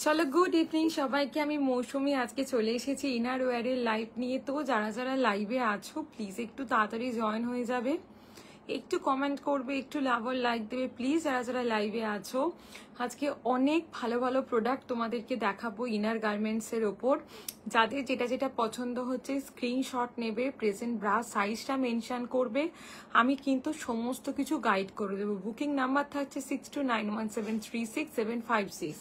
চলো good evening সবাইকে, আমি মৌসুমি আজকে চলে এসেছি ইনার ওয়্যারের লাইভ নিয়ে। তো যারা যারা লাইভে আছো প্লিজ একটু তাড়াতাড়ি জয়েন হয়ে যাবে, একটু কমেন্ট করবে, একটু লাভ আর লাইক দেবে প্লিজ যারা যারা লাইভে আছো। আজকে অনেক ভালো ভালো প্রোডাক্ট তোমাদেরকে দেখাবো ইনার গার্মেন্টসের ওপর। যাদের যেটা যেটা পছন্দ হচ্ছে স্ক্রিনশট নেবে, প্রেজেন্ট ব্রা সাইজটা মেনশন করবে, আমি কিন্তু সমস্ত কিছু গাইড করে দেবো। বুকিং নাম্বার থাকছে 6291736756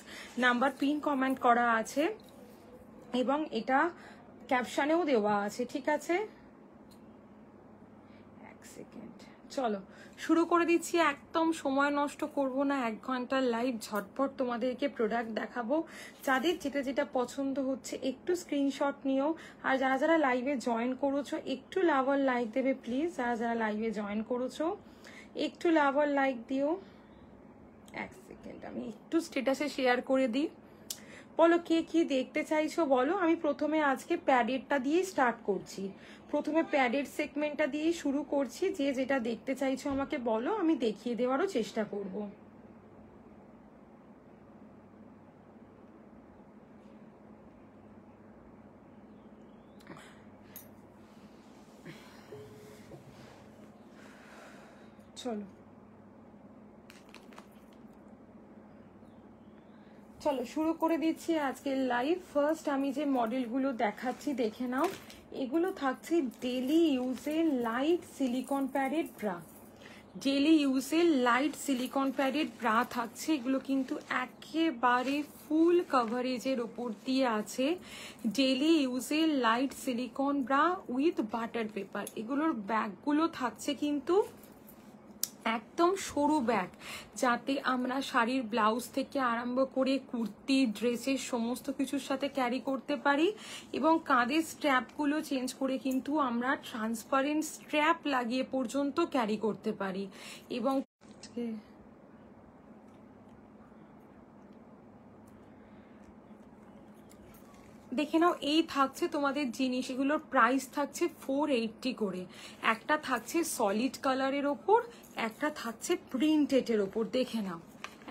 নাম্বার, পিন কমেন্ট করা আছে এবং এটা ক্যাপশনেও দেওয়া আছে, ঠিক আছে? এক সেকেন্ড, চলো শুরু করে দিচ্ছি। একদম সময় নষ্ট করব না, 1 ঘন্টার লাইভ, ঝটপট তোমাদেরকে প্রোডাক্ট দেখাবো। যাদের যেটা যেটা পছন্দ হচ্ছে একটু স্ক্রিনশট নিও। আর যারা যারা লাইভে জয়েন করেছো একটু লাভ আর লাইক দেবে প্লিজ। যারা যারা লাইভে জয়েন করেছো একটু লাভ আর লাইক দিও। এক সেকেন্ড, আমি একটু স্ট্যাটাসে শেয়ার করে দিই। বলো কে কি দেখতে চাইছো বলো। আমি প্রথমে আজকে প্যাডেডটা দিয়ে স্টার্ট করছি, প্রথমে প্যাডেড সেগমেন্টটা দিয়ে শুরু করছি। যে যেটা দেখতে চাইছো আমাকে বলো, আমি দেখিয়ে দেওয়ারও চেষ্টা করব। চলো চলো শুরু করে দিচ্ছি আজকের লাইভ। ফার্স্ট আমি যে মডেলগুলো দেখাচ্ছি দেখে নাও। এগুলো থাকছে ডেলি ইউজের light silicone padded bra. Daily ইউজের লাইট সিলিকন প্যাডেড ব্রা থাকছে। এগুলো কিন্তু একেবারে ফুল কভারেজের ওপর দিয়ে আছে। ডেলি ইউজের light silicone bra with butter paper. এগুলোর ব্যাগগুলো থাকছে কিন্তু একদম সরু ব্যাগ, যাতে আমরা শাড়ির ব্লাউজ থেকে আরম্ভ করে কুর্তি, ড্রেসের সমস্ত কিছুর সাথে ক্যারি করতে পারি। এবং কাঁধের স্ট্র্যাপগুলো চেঞ্জ করে কিন্তু আমরা ট্রান্সপারেন্ট স্ট্র্যাপ লাগিয়ে পর্যন্ত ক্যারি করতে পারি। এবং দেখে নাও, এই থাকছে তোমাদের জিনিস। এগুলোর প্রাইস থাকছে 480 করে। একটা থাকছে সলিড কালারের ওপর, একটা থাকছে প্রিন্টেডের ওপর। দেখে নাও,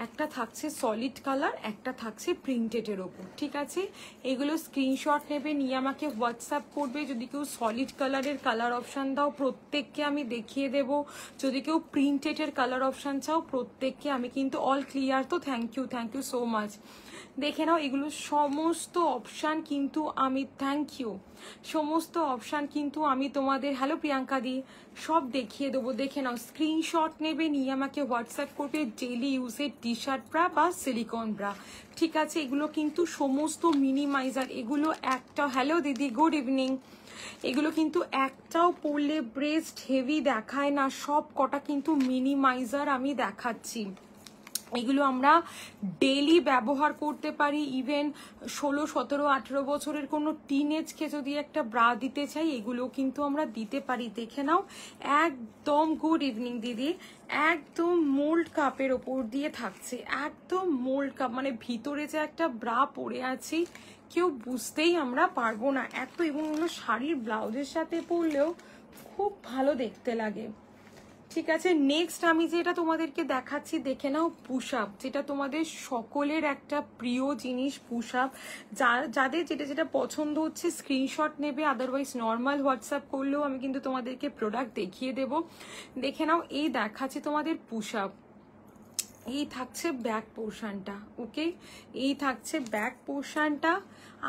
একটা থাকছে সলিড কালার, একটা থাকছে প্রিন্টেডের ওপর, ঠিক আছে? এগুলো স্ক্রিনশট নেবে, নিয়ে আমাকে হোয়াটসঅ্যাপ করবে। যদি কেউ সলিড কালারের কালার অপশান দাও প্রত্যেককে আমি দেখিয়ে দেব। যদি কেউ প্রিন্টেডের কালার অপশান চাও প্রত্যেককে আমি কিন্তু অল ক্লিয়ার। তো থ্যাংক ইউ সো মাচ। দেখে নাও, এগুলো সমস্ত অপশান কিন্তু আমি সমস্ত অপশান কিন্তু আমি তোমাদের, হ্যালো প্রিয়াঙ্কা দি, সব দেখিয়ে দেবো। দেখে নাও, স্ক্রিনশট নেবে, নিয়ে আমাকে হোয়াটসঅ্যাপ করবে ডেলি ইউজের টি শার্ট ব্রা বা সিলিকন ব্রা, ঠিক আছে? এগুলো কিন্তু সমস্ত মিনিমাইজার। এগুলো একটা, হ্যালো দিদি গুড ইভিনিং, এগুলো কিন্তু একটাও পরলে ব্রেস্ট হেভি দেখায় না, সব কটা কিন্তু মিনিমাইজার আমি দেখাচ্ছি। এগুলো আমরা ডেলি ব্যবহার করতে পারি। ইভেন 16, 17, 18 বছরের কোনো টিনেজকে যদি একটা ব্রা দিতে চাই, এগুলো কিন্তু আমরা দিতে পারি। দেখে নাও, একদম গুড ইভিনিং দিদি, একদম মোল্ড কাপের ওপর দিয়ে থাকছে, একদম মোল্ড কাপ, মানে ভিতরে যে একটা ব্রা পরে আছি কেউ বুঝতেই আমরা পারবো না এত। এবং এগুলো শাড়ির ব্লাউজের সাথে পরলেও খুব ভালো দেখতে লাগে, ঠিক আছে? নেক্সট আমি যেটা তোমাদেরকে দেখাচ্ছি দেখে নাও, পুশ আপ, যেটা তোমাদের সকলের একটা প্রিয় জিনিস। পুশ আপ যাদের যেটা যেটা পছন্দ হচ্ছে স্ক্রিনশট নেবে, আদারওয়াইজ নর্মাল হোয়াটসঅ্যাপ করলেও আমি কিন্তু তোমাদেরকে প্রোডাক্ট দেখিয়ে দেব। দেখে নাও, এই দেখাচ্ছি তোমাদের পুশ আপ। এই থাকছে ব্যাক পোর্শনটা, ওকে, এই থাকছে ব্যাক পোর্শনটা।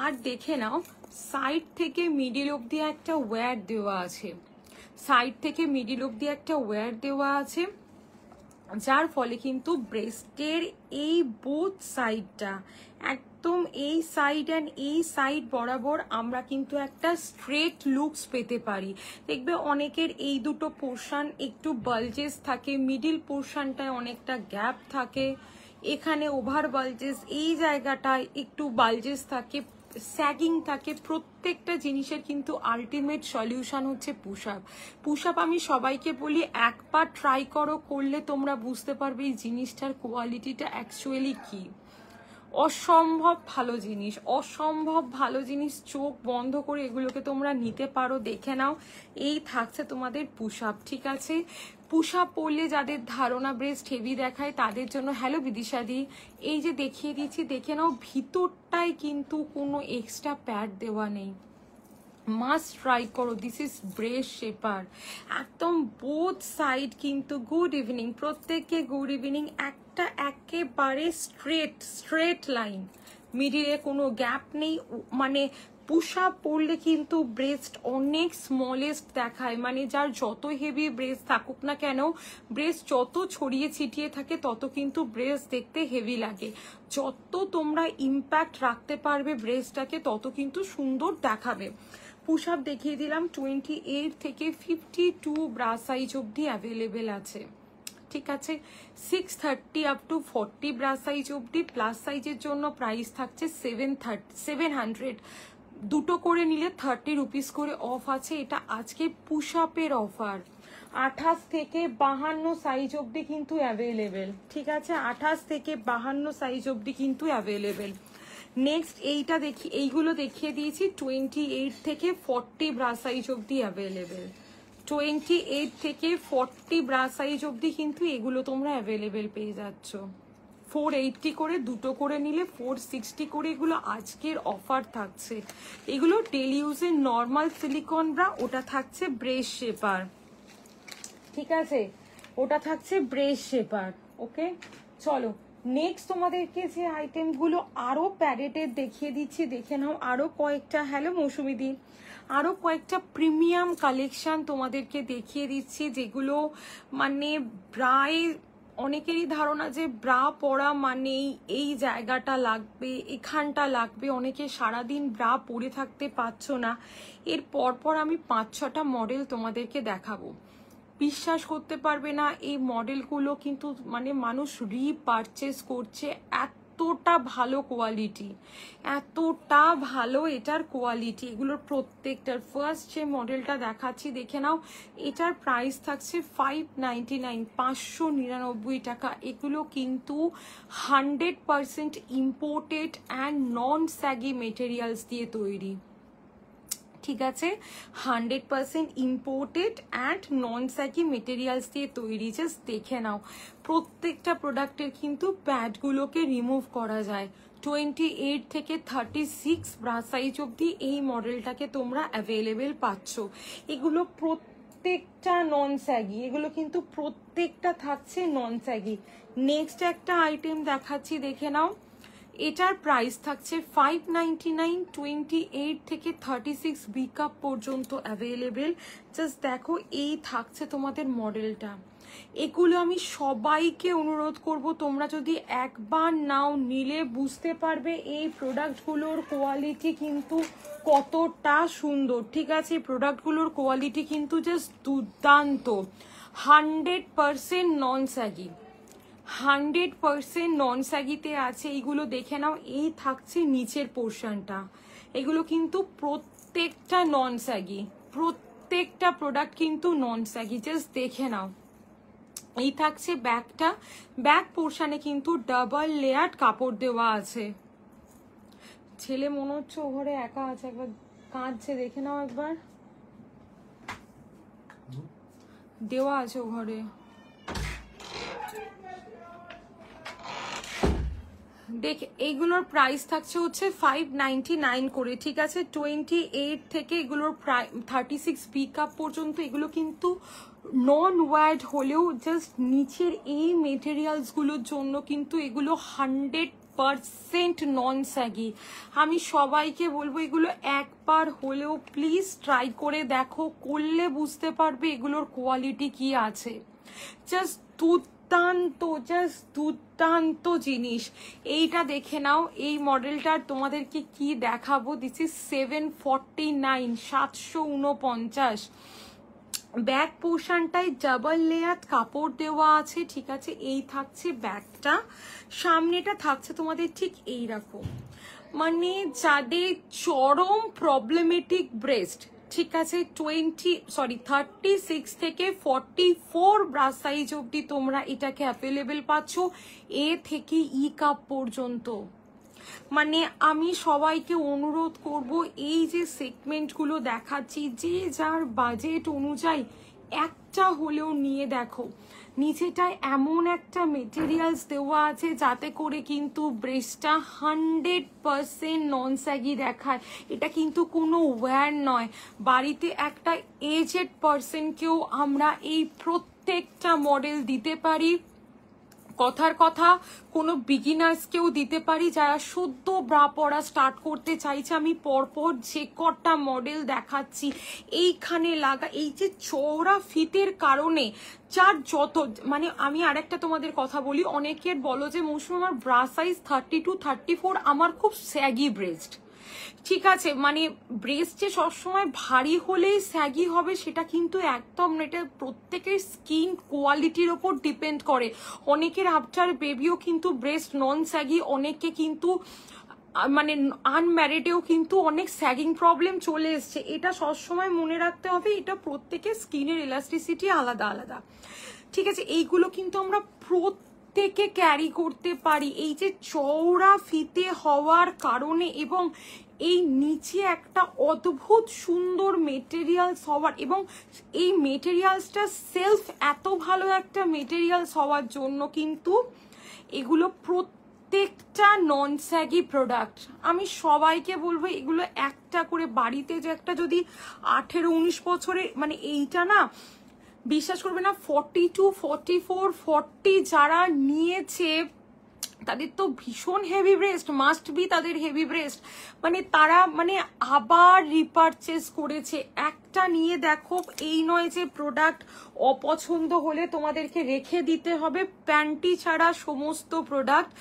আর দেখে নাও, সাইড থেকে মিডিল অবধি একটা ওয়্যার দেওয়া আছে, সাইড থেকে মিডিল অবধি একটা ওয়্যার দেওয়া আছে। যার ফলে কিন্তু ব্রেস্টের এই বোথ সাইডটা একদম এই সাইড অ্যান্ড এই সাইড বরাবর আমরা কিন্তু একটা স্ট্রেট লুকস পেতে পারি। দেখবে অনেকের এই দুটো পোর্শন একটু বালজেস থাকে, মিডিল পোর্শনটায় অনেকটা গ্যাপ থাকে, এখানে ওভার বালজেস, এই জায়গাটায় একটু বালজেস থাকে, স্যাগিং থাকে। প্রত্যেকটা জিনিসের কিন্তু আলটিমেট সলিউশন হচ্ছে পুশ আপ। পুশ আপ আমি সবাইকে বলি একবার ট্রাই করো, করলে তোমরা বুঝতে পারবে এই জিনিসটার কোয়ালিটিটা অ্যাকচুয়ালি কি। অসম্ভব ভালো জিনিস, অসম্ভব ভালো জিনিস। চোখ বন্ধ করে এগুলোকে তোমরা নিতে পারো, দেখে নাও। এই থাকছে তোমাদের পুশ আপ, ঠিক আছে। পুশ আপ পরলে যাদের ধারণা ব্রেস্ট হেভি দেখায় তাদের জন্য, হ্যালো বিদিশাদি, এই যে দেখিয়ে দিচ্ছি, দেখে নাও ভিতরটায় কিন্তু কোনো এক্সট্রা প্যাড দেওয়া নেই। মাস্ট ট্রাই করো, দিস ইজ ব্রেস্ট শেপার। একদম বোথ সাইড কিন্তু গুড ইভিনিং, প্রত্যেককে গুড ইভিনিং। একটা একেবারে স্ট্রেট লাইন, মিডিলে কোনো গ্যাপ নেই। মানে পুশ আপ পরলে কিন্তু ব্রেস্ট অনেক স্মলেস্ট দেখায়, মানে যার যত হেভি ব্রেস্ট থাকুক না কেন, ব্রেস্ট যত ছড়িয়ে ছিটিয়ে থাকে তত কিন্তু ব্রেস্ট দেখতে হেভি লাগে। যত তোমরা ইম্প্যাক্ট রাখতে পারবে ব্রেস্টটাকে তত কিন্তু সুন্দর দেখাবে। পুশ আপ দেখিয়ে দিলাম। 28 থেকে 52 ব্রা সাইজ অবধি অ্যাভেলেবেল আছে, ঠিক আছে। 630 আপ টু 40 ব্রা সাইজ অবধি। প্লাস সাইজের জন্য প্রাইস থাকছে 700। দুটো করে নিলে 30 রুপিস করে অফ আছে। এটা আজকে পুশ আপের অফার। 28 থেকে 52 সাইজ অবধি কিন্তু অ্যাভেলেবেল, ঠিক আছে। 28 থেকে 52 সাইজ অবধি কিন্তু অ্যাভেলেবেল। নেক্সট এইটা দেখি, এইগুলো দেখিয়ে দিয়েছি। 28 থেকে 40 ব্রা সাইজ অবধি অ্যাভেলেবেল। 28 থেকে 40 ব্রা সাইজ অবধি কিন্তু এগুলো তোমরা অ্যাভেলেবেল পেয়ে যাচ্ছ। 480 করে দুটো করে নিলে 460 করে এগুলো আজকের অফার থাকছে। এগুলো ডেলি ইউজের নর্মাল সিলিকন ব্রা, ওটা থাকছে ব্রেস্ট শেপার, ঠিক আছে। ওটা থাকছে ব্রেস্ট শেপার, ওকে। চলো নেক্সট তোমাদেরকে যে আইটেমগুলো আরো প্যারেটের দেখিয়ে দিচ্ছি, দেখে নাও। আরো কয়েকটা, হ্যালো মৌসুমিদি, আরো কয়েকটা প্রিমিয়াম কালেকশন তোমাদেরকে দেখিয়ে দিচ্ছি, যেগুলো মানে প্রায় অনেকেরই ধারণা যে ব্রা পরা মানেই এই জায়গাটা লাগবে, এখানটা লাগবে। অনেকে সারাদিন ব্রা পরে থাকতে পারছো না। এর পরপর আমি 5-6টা মডেল তোমাদেরকে দেখাবো। বিশ্বাস করতে পারবে না, এই মডেলগুলো কিন্তু মানে মানুষ রিপারচেস করছে। এতটা ভালো কোয়ালিটি, এতটা ভালো এটার কোয়ালিটি। এগুলোর প্রত্যেকটার ফার্স্ট যে মডেলটা দেখাচ্ছি দেখে নাও, এটার প্রাইস থাকছে 599, 599 টাকা। এগুলো কিন্তু 100% imported and non saggy materials দিয়ে তৈরি, ঠিক আছে। 100% imported and non saggy materials দিয়ে তৈরি। জাস্ট দেখে নাও, প্রত্যেকটা প্রোডাক্টের কিন্তু প্যাডগুলোকে রিমুভ করা যায়। 28 থেকে 36 ব্রা সাইজ অবধি এই মডেলটাকে তোমরা অ্যাভেলেবেল পাচ্ছ। এগুলো প্রত্যেকটা নন স্যাগি, এগুলো কিন্তু প্রত্যেকটা থাকছে নন স্যাগি। নেক্সট একটা আইটেম দেখাচ্ছি, দেখে নাও। এটার প্রাইস থাকছে 599, 28 থেকে 36 বি কাপ পর্যন্ত অ্যাভেলেবেল। জাস্ট দেখো, এই থাকছে তোমাদের মডেলটা। এগুলো আমি সবাইকে অনুরোধ করব, তোমরা যদি একবার নাও, নিলে বুঝতে পারবে এই প্রোডাক্টগুলোর কোয়ালিটি কিন্তু কতটা সুন্দর, ঠিক আছে। প্রোডাক্টগুলোর কোয়ালিটি কিন্তু জাস্ট দুর্দান্ত। 100% নন স্যাগি, 100% নন স্যাগিতে আছে। এইগুলো দেখে নাও, এই থাকছে নিচের পোর্শনটা। এগুলো কিন্তু প্রত্যেকটা নন স্যাগি, প্রত্যেকটা প্রোডাক্ট কিন্তু নন স্যাগি। জাস্ট দেখে নাও, এই থাকছে ব্যাকটা। ব্যাক পোর্শনে কিন্তু ডাবল লেয়ার কাপড় দেওয়া আছে। ছেলে মনে হচ্ছে ও ঘরে একা আছে, একবার কাঁদছে, দেখে নাও একবার। দেওয়া আছে ও ঘরে। দেখ, এইগুলোর প্রাইস থাকছে হচ্ছে 599 করে, ঠিক আছে। 28 থেকে এগুলোর 36 বি কাপ পর্যন্ত। এগুলো কিন্তু নন ওয়ার্ড হলেও জাস্ট নিচের এই মেটেরিয়ালসগুলোর জন্য কিন্তু এগুলো 100% নন স্যাগি। আমি সবাইকে বলবো এগুলো একবার হলেও প্লিজ ট্রাই করে দেখো, করলে বুঝতে পারবে এগুলোর কোয়ালিটি কি আছে। জাস্ট দুর্দান্ত, জাস্ট দুর্দান্ত জিনিস। এইটা দেখে নাও, এই মডেলটার তোমাদেরকে কি দেখাবো। This is 749, 749। ব্যাক পোর্শনটায় ডাবল লেয়ার কাপড় দেওয়া আছে, ঠিক আছে। এই থাকছে ব্যাকটা, সামনেটা থাকছে তোমাদের ঠিক এইরকম। মানে যাদের চরম প্রবলেমেটিক ব্রেস্ট, ঠিক আছে, 36 থেকে 44 ব্রাশ সাইজ অবধি তোমরা এটাকে অ্যাভেলেবেল পাচ্ছ, এ থেকে ই কাপ পর্যন্ত। মানে আমি সবাইকে অনুরোধ করব, এই যে সেগমেন্টগুলো দেখাচ্ছি, যে যার বাজেট অনুযায়ী একটা হলেও নিয়ে দেখো। নিচেটায় এমন একটা মেটেরিয়ালস দেওয়া আছে যাতে করে কিন্তু ব্রেস্টটা 100% নন স্যাগি দেখায়। এটা কিন্তু কোনো ওয়্যার নয়। বাড়িতে একটা এজেড পার্সনকেও আমরা এই প্রত্যেকটা মডেল দিতে পারি। কথার কথা, কোনো বিগিনার্সকেও দিতে পারি যারা সদ্য ব্রা পরা স্টার্ট করতে চাইছে। আমি পরপর যে কটা মডেল দেখাচ্ছি, এইখানে লাগা এই যে চওড়া ফিতের কারণে যার যত, মানে আমি আরেকটা তোমাদের কথা বলি, অনেকের বলো যে মৌসুম আমার ব্রা সাইজ 32, 34, আমার খুব স্যাগি ব্রেস্ট। ঠিক আছে, মানে ব্রেস্ট যে সবসময় ভারী হলেই স্যাগি হবে সেটা কিন্তু একদম, এটা প্রত্যেকের স্কিন কোয়ালিটির ওপর ডিপেন্ড করে। অনেকের আফটার বেবিও কিন্তু ব্রেস্ট নন স্যাগি, অনেকে কিন্তু মানে আনম্যারিডেও কিন্তু অনেক স্যাগিং প্রবলেম চলে এসছে। এটা সবসময় মনে রাখতে হবে, এটা প্রত্যেকের স্কিনের ইলাস্টিসিটি আলাদা আলাদা, ঠিক আছে। এইগুলো কিন্তু আমরা প্রত্যেকে ক্যারি করতে পারি। এই যে চওড়া ফিতে হওয়ার কারণে এবং এই নিচে একটা অদ্ভুত সুন্দর মেটেরিয়ালস হওয়ার, এবং এই মেটেরিয়ালসটা সেলফ এত ভালো একটা মেটেরিয়ালস হওয়ার জন্য কিন্তু এগুলো প্রত্যেকটা নন স্যাগি প্রোডাক্ট। আমি সবাইকে বলবো এগুলো একটা করে বাড়িতে, যে একটা যদি 18-19 বছরের, মানে এইটা না বিশ্বাস করবে না, 42, 44, 40 যারা নিয়েছে তাদের তো ভীষণ হেভি ব্রেস্ট, মাস্ট বি তাদের হেভি ব্রেস্ট, মানে তারা মানে আবার রিপারচেস করেছে। একটা নিয়ে দেখো, এই নয় যে প্রোডাক্ট অপছন্দ হলে তোমাদেরকে রেখে দিতে হবে। প্যান্টি ছাড়া সমস্ত প্রোডাক্ট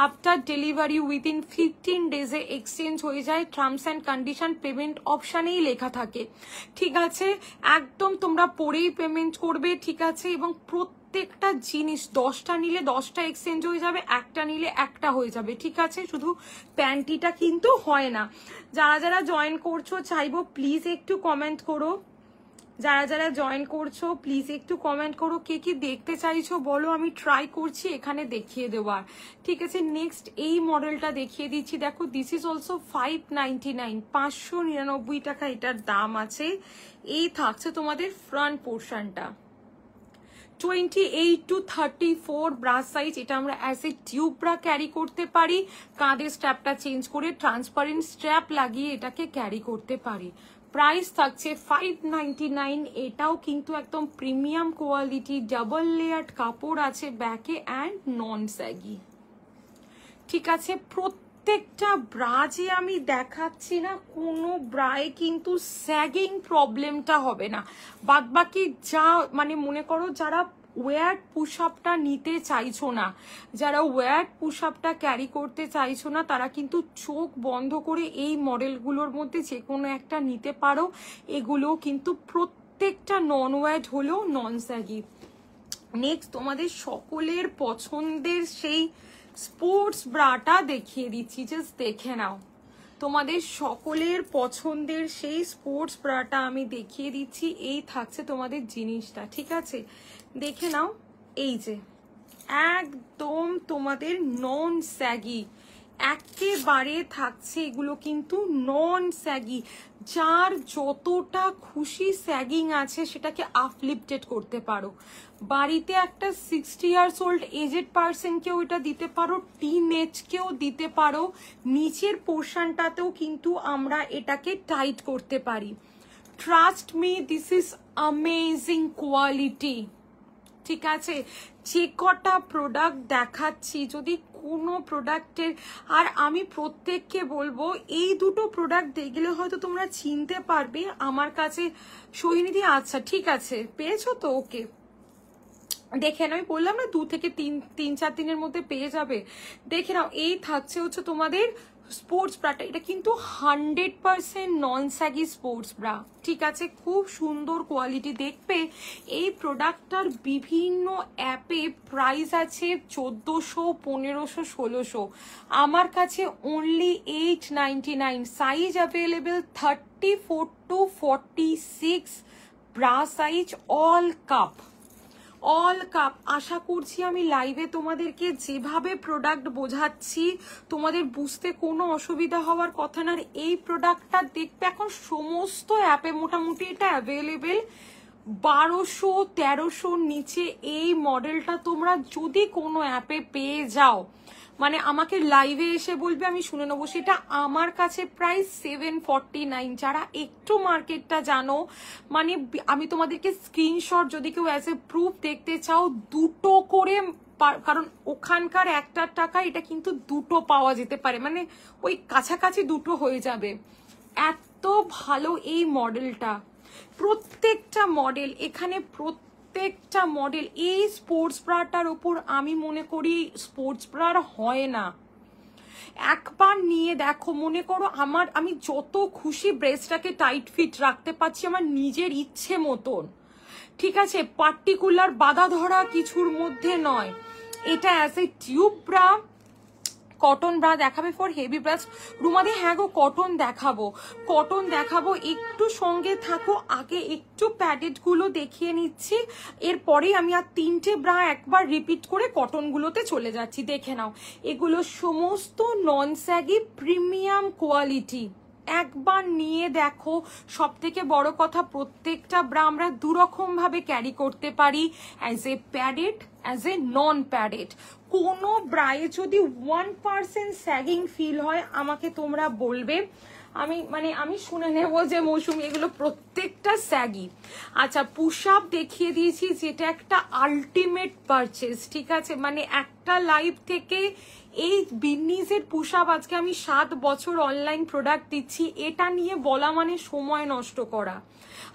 আফটার ডেলিভারি উইদিন 15 ডেজে এক্সচেঞ্জ হয়ে যায়। টার্মস অ্যান্ড কন্ডিশন পেমেন্ট অপশানেই লেখা থাকে, ঠিক আছে। একদম তোমরা পরেই পেমেন্ট করবে, ঠিক আছে। এবং প্রত্যেকটা জিনিস 10টা নিলে 10টা এক্সচেঞ্জ হয়ে যাবে, একটা নিলে একটা হয়ে যাবে, ঠিক আছে। শুধু প্যান্টিটা কিন্তু হয় না। যারা যারা জয়েন করছো চাইবো প্লিজ একটু কমেন্ট করো। যারা যারা জয়েন করছো প্লিজ একটু কমেন্ট করো, কে কি দেখতে চাইছো বলো, আমি ট্রাই করছি এখানে দেখিয়ে দেওয়ার, ঠিক আছে। নেক্সট এই মডেলটা দেখিয়ে দিচ্ছি, দেখো দিস ইজ অলসো 599, 599 টাকা এটার দাম আছে। এই থাকছে তোমাদের ফ্রন্ট পোর্শনটা, 28 to 34 ব্রাশ সাইজ। এটা আমরা as a tube bra carry করতে পারি, কাঁধের স্ট্র্যাপটা চেঞ্জ করে ট্রান্সপারেন্ট স্ট্র্যাপ লাগিয়ে এটাকে ক্যারি করতে পারি। প্রাইস থাকছে 599। এটাও কিন্তু একদম প্রিমিয়াম কোয়ালিটি, ডাবল লেয়ার্ড কাপড় আছে ব্যাকে অ্যান্ড নন স্যাগি, ঠিক আছে। প্রত্যেকটা ব্রা যে আমি দেখাচ্ছি না, কোনো ব্রায়ে কিন্তু স্যাগিং প্রবলেমটা হবে না। বাদ বাকি যা, মানে মনে করো যারা ওয়্যার পুশ আপটা নিতে চাইছো না, যারা ওয়্যার পুশ আপটা ক্যারি করতে চাইছো না, তারা কিন্তু চোখ বন্ধ করে এই মডেলগুলোর মধ্যে যে কোনো একটা নিতে পারো। এগুলো কিন্তু প্রত্যেকটা নন ওয়্যার হলেও নন স্যাগি। নেক্সট তোমাদের সকলের পছন্দের সেই স্পোর্টস ব্রাটা দেখিয়ে দিচ্ছি, জাস্ট দেখে নাও। তোমাদের সকলের পছন্দের সেই স্পোর্টস ব্রাটা আমি দেখিয়ে দিচ্ছি। এই থাকছে তোমাদের জিনিসটা, ঠিক আছে, দেখে নাও। এই যে একদম তোমাদের নন স্যাগি একেবারে থাকছে, এগুলো কিন্তু নন স্যাগি। যার যতটা খুশি স্যাগিং আছে সেটাকে আপলিফটেড করতে পারো। বাড়িতে একটা 60 ইয়ার্স ওল্ড এজেড পার্সনকেও এটা দিতে পারো, টিনেজকেও দিতে পারো। নিচের পোর্শনটাতেও কিন্তু আমরা এটাকে টাইট করতে পারি। Trust me, this is amazing quality, ঠিক আছে। যে কটা প্রোডাক্ট দেখাচ্ছি, যদি কোনো প্রোডাক্টের, আর আমি প্রত্যেককে বলবো এই দুটো প্রোডাক্ট দেখলে হয়তো তোমরা চিনতে পারবে আমার কাছে। সোহিনীদি, আচ্ছা ঠিক আছে, পেয়েছো তো, ওকে। দেখে নাও, আমি বললাম না 2 থেকে 3-4 দিনের মধ্যে পেয়ে যাবে। দেখে নাও, এই থাকছে হচ্ছে তোমাদের স্পোর্টস ব্রাটা। এটা কিন্তু 100% নন স্যাগি স্পোর্টস ব্রা, ঠিক আছে, খুব সুন্দর কোয়ালিটি। দেখবে এই প্রোডাক্টটার বিভিন্ন অ্যাপে প্রাইস আছে 1400, 1500, 1600। আমার কাছে only 899। Size available 34 to 46, bra size, all cup, all cup. আশা করছি আমি লাইভে তোমাদেরকে যেভাবে প্রোডাক্ট বোঝাচ্ছি তোমাদের বুঝতে কোনো অসুবিধা হওয়ার কথা না। এই প্রোডাক্টটা দেখবে এখন সমস্ত অ্যাপে মোটামুটি এটা অ্যাভেলেবেল 1200-1300 নিচে। এই মডেলটা তোমরা যদি কোনো অ্যাপে পেয়ে যাও, মানে আমাকে লাইভে এসে বলবে, আমি শুনে নেবো। সেটা আমার কাছে প্রাইস 749। যারা একটু মার্কেটটা জানো, মানে আমি তোমাদেরকে স্ক্রিনশট যদি কেউ অ্যাজ এ প্রুফ দেখতে চাও, দুটো করে, কারণ ওখানকার একটার টাকা এটা কিন্তু দুটো পাওয়া যেতে পারে, মানে ওই কাছাকাছি দুটো হয়ে যাবে। এত ভালো এই মডেলটা, প্রত্যেকটা মডেল এখানে, প্রত্যেকটা মডেল। এই স্পোর্টস ব্রাটার ওপর আমি মনে করি স্পোর্টস ব্রার হয় না। একবার নিয়ে দেখো, মনে করো আমি যত খুশি ব্রেস্টটাকে টাইট ফিট রাখতে পারছি আমার নিজের ইচ্ছে মতন, ঠিক আছে, পার্টিকুলার বাধা ধরা কিছুর মধ্যে নয়। এটা as a tube bra, cotton bra দেখাবে ফর হেভি ব্রাস্ট রুমাদি? হ্যাঁ গো, কটন দেখাবো, কটন দেখাবো, একটু সঙ্গে থাকো। আগে একটু প্যাডেড গুলো দেখিয়ে নিচ্ছি, এরপরেই আমি আর 3টে ব্রা একবার রিপিট করে কটন গুলোতে চলে যাচ্ছি। দেখে নাও, এগুলো সমস্ত নন স্যাগি প্রিমিয়াম কোয়ালিটি। একবার নিয়ে দেখো। সব থেকে বড় কথা, প্রত্যেকটা ব্রা আমরা দুরকম ভাবে ক্যারি করতে পারি, as a padded, as a non padded. কোনো ব্রায়ে যদি 1% স্যাগিং ফিল হয় আমাকে তোমরা বলবে, আমি শুনে নেব যে মৌসুমি এগুলো প্রত্যেকটা স্যাগি। আচ্ছা, পুশ আপ দেখিয়ে দিয়েছি, যেটা একটা আলটিমেট পারচেজ, ঠিক আছে, মানে একটা লাইভ থেকে এই বিন্নিজের পুশ আপ আজকে আমি 7 বছর অনলাইন প্রোডাক্ট দিচ্ছি। এটা নিয়ে বলা মানে সময় নষ্ট করা।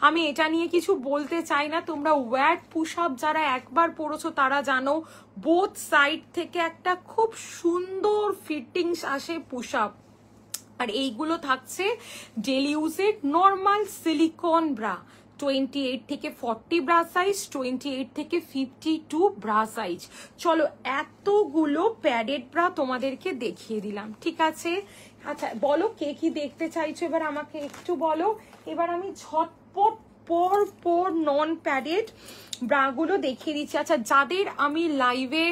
আমি এটা নিয়ে কিছু বলতে চাই না। তোমরা ওয়্যাট পুশ আপ যারা একবার পড়েছো তারা জানো, বোথ সাইড থেকে একটা খুব সুন্দর ফিটিংস আসে পুশ আপ। আর এইগুলো থাকছে ডেলি ইউজের নর্মাল সিলিকন ব্রা, 28 থেকে 40 ব্রা সাইজ, 28 থেকে 52 ব্রা সাইজ। চলো, এতগুলো প্যাডেড ব্রা তোমাদেরকে দেখিয়ে দিলাম, ঠিক আছে। আচ্ছা বলো কে কি দেখতে চাইছো, এবার আমাকে একটু বলো। এবার আমি ঝটপট পর নন প্যাডেড ব্রাগুলো দেখিয়ে দিচ্ছি। আচ্ছা, যাদের আমি লাইভে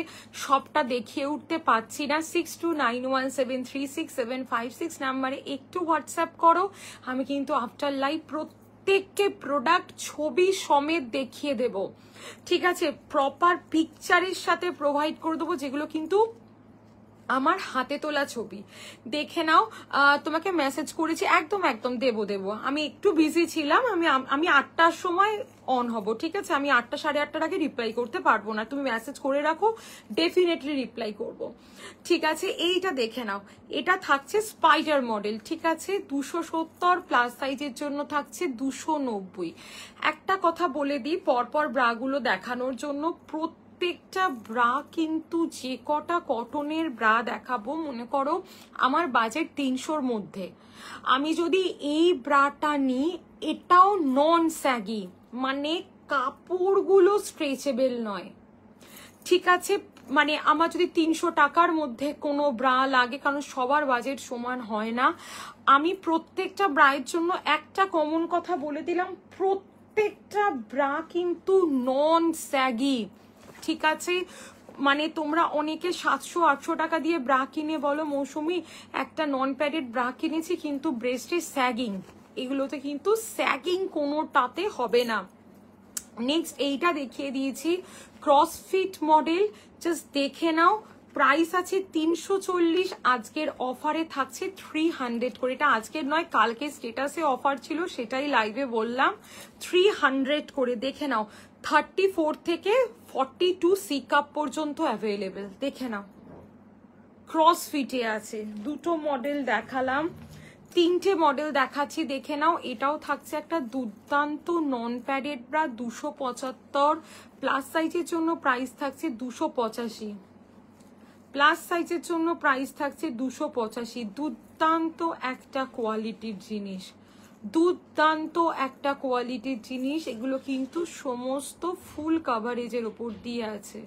সবটা দেখিয়ে উঠতে পারছি না, 6291736756 নাম্বারে একটু হোয়াটসঅ্যাপ করো। আমি কিন্তু আফটার লাইভ প্রত্যেককে প্রোডাক্ট ছবি সমেত দেখিয়ে দেব, ঠিক আছে, প্রপার পিকচারের সাথে প্রোভাইড করে দেবো, যেগুলো কিন্তু আমার হাতে তোলা ছবি। দেখে নাও, তোমাকে মেসেজ করেছি, একদম দেবো। আমি একটু বিজি ছিলাম, আমি 8টার সময় অন হব, ঠিক আছে। আমি 8টা, 8:30টার আগে রিপ্লাই করতে পারবো না। তুমি মেসেজ করে রাখো, ডেফিনেটলি রিপ্লাই করব, ঠিক আছে। এইটা দেখে নাও, এটা থাকছে স্পাইডার মডেল, ঠিক আছে, 270 প্লাস সাইজের জন্য থাকছে 290। একটা কথা বলে দিই পরপর ব্রাগুলো দেখানোর জন্য, প্রত্যেকটা ব্রা কিন্তু, যে কটা কটনের ব্রা দেখাবো, মনে করো আমার বাজেট 300-র মধ্যে, আমি যদি এই ব্রাটা নিই, এটাও নন স্যাগি, মানে কাপড়গুলো স্ট্রেচেবল নয়, ঠিক আছে। মানে আমার যদি 300 টাকার মধ্যে কোনো ব্রা লাগে, কারণ সবার বাজেট সমান হয় না, আমি প্রত্যেকটা ব্রায়ের জন্য একটা কমন কথা বলে দিলাম, প্রত্যেকটা ব্রা কিন্তু নন স্যাগি, ঠিক আছে। মানে তোমরা অনেকে 700-800 টাকা দিয়ে ব্রা কিনে বলো, মৌসুমি একটা নন প্যাডেড ব্রা কিনেছি কিন্তু ব্রেস্টে স্যাগিং, এগুলোতে কিন্তু স্যাগিং কোনোটাতে হবে না। নেক্সট এইটা দেখিয়ে দিয়েছি, ক্রসফিট মডেল, জাস্ট দেখে নাও, প্রাইস আছে 340, আজকের অফারে থাকছে 300 করে। এটা আজকের নয়, কালকে স্টেটাসে অফার ছিল, সেটাই লাইভে বললাম, 300 করে। দেখে নাও, 34 থেকে 42 সি কাপ পর্যন্ত অ্যাভেলেবেল। দেখে নাও, ক্রসফিটে আছে, দুটো মডেল দেখালাম, তিনটে মডেল দেখাচ্ছি, দেখে নাও। এটাও থাকছে একটা দুর্দান্ত নন প্যাডেড ব্রা, 275 প্লাস সাইজের জন্য প্রাইস থাকছে 285, প্লাস সাইজের জন্য প্রাইস থাকছে 285। দুর্দান্ত একটা কোয়ালিটির জিনিস, দুর্দান্ত একটা কোয়ালিটির জিনিস। এগুলো কিন্তু সমস্ত ফুল কাভারেজের ওপর দিয়ে আছে,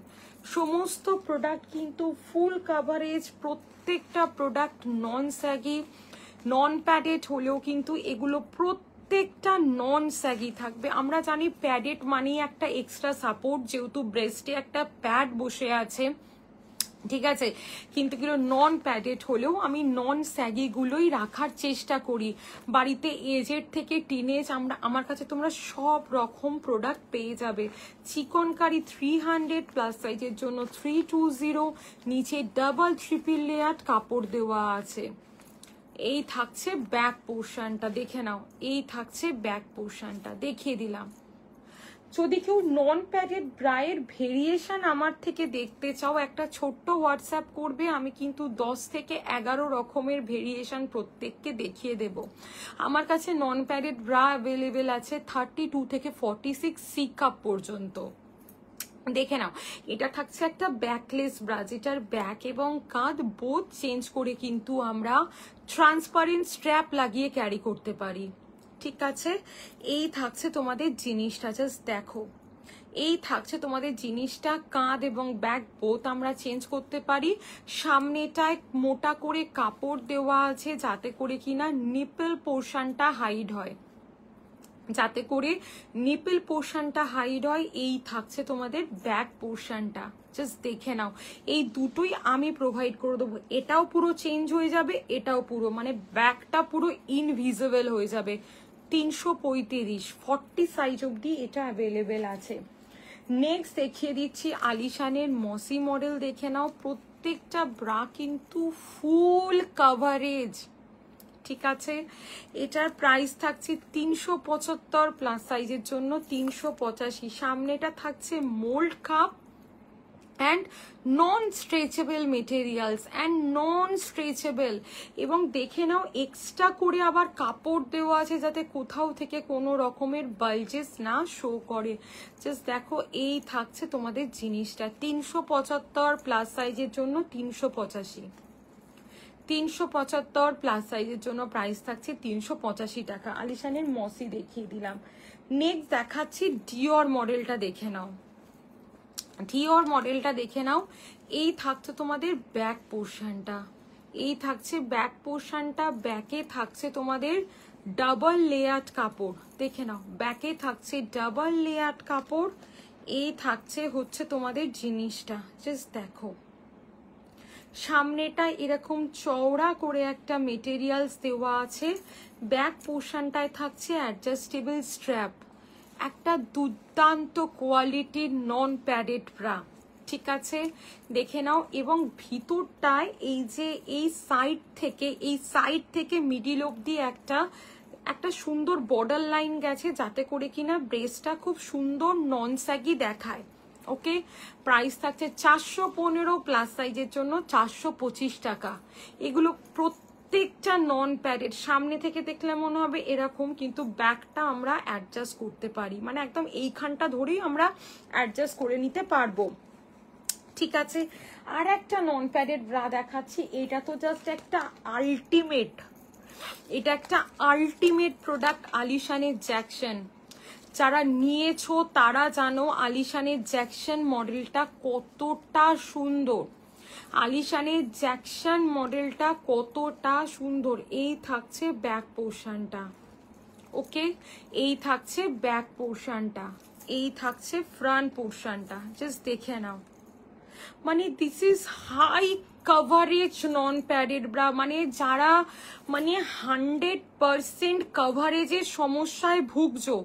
সমস্ত প্রোডাক্ট কিন্তু ফুল কাভারেজ, প্রত্যেকটা প্রোডাক্ট নন স্যাগি, নন প্যাডেড হলেও কিন্তু এগুলো প্রত্যেকটা নন স্যাগি থাকবে। আমরা জানি প্যাডেড মানেই একটা এক্সট্রা সাপোর্ট, যেহেতু ব্রেস্টে একটা প্যাড বসে আছে, ঠিক আছে, কিন্তু এগুলো নন প্যাডেড হলেও আমি নন স্যাগি গুলোই রাখার চেষ্টা করি। বাড়িতে এজের থেকে টিনেজ আমার কাছে তোমরা সব রকম প্রোডাক্ট পেয়ে যাবে। চিকনকারি 300 প্লাস সাইজের জন্য 320, নিচে ডাবল ট্রিপল লেয়ার কাপড় দেওয়া আছে। এই থাকছে ব্যাক পোর্শনটা, দেখে নাও। এই থাকছে ব্যাক পোর্শনটা, দেখিয়ে দিলাম। যদি কেউ নন প্যাডেড ব্রায়ের ভেরিয়েশন আমার থেকে দেখতে চাও, একটা ছোট্ট হোয়াটসঅ্যাপ করবে, আমি কিন্তু 10 থেকে 11 রকমের ভেরিয়েশন প্রত্যেককে দেখিয়ে দেব। আমার কাছে নন প্যাডেড ব্রা অ্যাভেলেবেল আছে 32 থেকে 46 সি কাপ পর্যন্ত। দেখে নাও, এটা থাকছে একটা ব্যাকলেস ব্রা, যেটার ব্যাক এবং কাঁধ বোথ চেঞ্জ করে কিন্তু আমরা ট্রান্সপারেন্ট স্ট্র্যাপ লাগিয়ে ক্যারি করতে পারি, ঠিক আছে। এই থাকছে তোমাদের জিনিসটা, জাস্ট দেখো। এই থাকছে তোমাদের জিনিসটা, কাঁধ এবং ব্যাক বোথ আমরা চেঞ্জ করতে পারি। সামনেটায় মোটা করে কাপড় দেওয়া আছে যাতে করে কিনা নিপল পোর্শনটা হাইড হয়, যাতে করে নিপল পোর্শনটা হাইড হয়। এই থাকছে তোমাদের ব্যাক পোর্শনটা, জাস্ট দেখে নাও। এই দুটোই আমি প্রোভাইড করে দেবো। এটাও পুরো চেঞ্জ হয়ে যাবে, এটাও পুরো, মানে ব্যাকটা পুরো ইনভিজিবল হয়ে যাবে। 335 40 সাইজ অবধি এটা অ্যাভেলেবেল আছে। নেক্সট দেখিয়ে দিচ্ছি আলিশানের মসি মডেল, দেখে নাও। প্রত্যেকটা ব্রা কিন্তু ফুল কাভারেজ, ঠিক আছে। এটার প্রাইস থাকছে 375 প্লাস সাইজের জন্য 385। সামনেটা থাকছে mould cup and non stretchable materials, and non stretchable. এবং দেখে নাও, এক্সট্রা করে আবার কাপড় দেওয়া আছে যাতে কোথাও থেকে কোনো রকমের বালজেস না শো করে। জাস্ট দেখো, এই থাকছে তোমাদের জিনিসটা। 375 প্লাস সাইজের জন্য 385, 375 প্লাস সাইজের জন্য প্রাইস থাকছে 385 টাকা। আলিশানের মসি দেখিয়ে দিলাম। নেক্সট দেখাচ্ছি ডিওর মডেলটা, দেখে নাও। ডিওর মডেলটা দেখে নাও। এই থাকছে তোমাদের ব্যাক পোর্শনটা, এই থাকছে ব্যাক পোর্শনটা। ব্যাকে থাকছে তোমাদের ডাবল লেয়ার্ড কাপড়, দেখে নাও। ব্যাকে থাকছে ডাবল লেয়ার্ড কাপড়। এই থাকছে হচ্ছে তোমাদের জিনিসটা, জাস্ট দেখো। সামনেটা এরকম চওড়া করে একটা মেটেরিয়ালস দেওয়া আছে। ব্যাক পোর্শনটায় থাকছে অ্যাডজাস্টেবল স্ট্র্যাপ, একটা দুর্দান্ত কোয়ালিটির নন প্যাডেড ব্রা, ঠিক আছে, দেখে নাও। এবং ভিতরটায় এই যে এই সাইড থেকে মিডিল অব্দি একটা সুন্দর বর্ডার লাইন গেছে, যাতে করে কিনা ব্রেসটা খুব সুন্দর নন স্যাগি দেখায়। ওকে, প্রাইস থাকছে 415 প্লাস সাইজের জন্য 425 টাকা। এগুলো প্রত্যেকটা নন প্যাডেড। সামনে থেকে দেখলে মনে হবে এরকম, কিন্তু ব্যাকটা আমরা অ্যাডজাস্ট করতে পারি, মানে একদম এইখানটা ধরেই আমরা অ্যাডজাস্ট করে নিতে পারবো, ঠিক আছে। আর একটা নন প্যাডেড ব্রা দেখাচ্ছি। এটা তো জাস্ট একটা আলটিমেট, এটা একটা আলটিমেট প্রোডাক্ট, আলিশানের জ্যাকসন। যারা নিয়েছো তারা জানো আলিশানের জ্যাকসন মডেলটা কতটা সুন্দর, আলিশানের জ্যাকসন মডেলটা কতটা সুন্দর। এই থাকছে ব্যাক পোর্শনটা, ওকে, এই থাকছে ব্যাক পোর্শনটা, এই থাকছে ফ্রন্ট পোর্শনটা, জাস্ট দেখে নাও। মানে this is high coverage non padded bra, মানে যারা মানে 100% কভারেজের সমস্যায় ভুগছো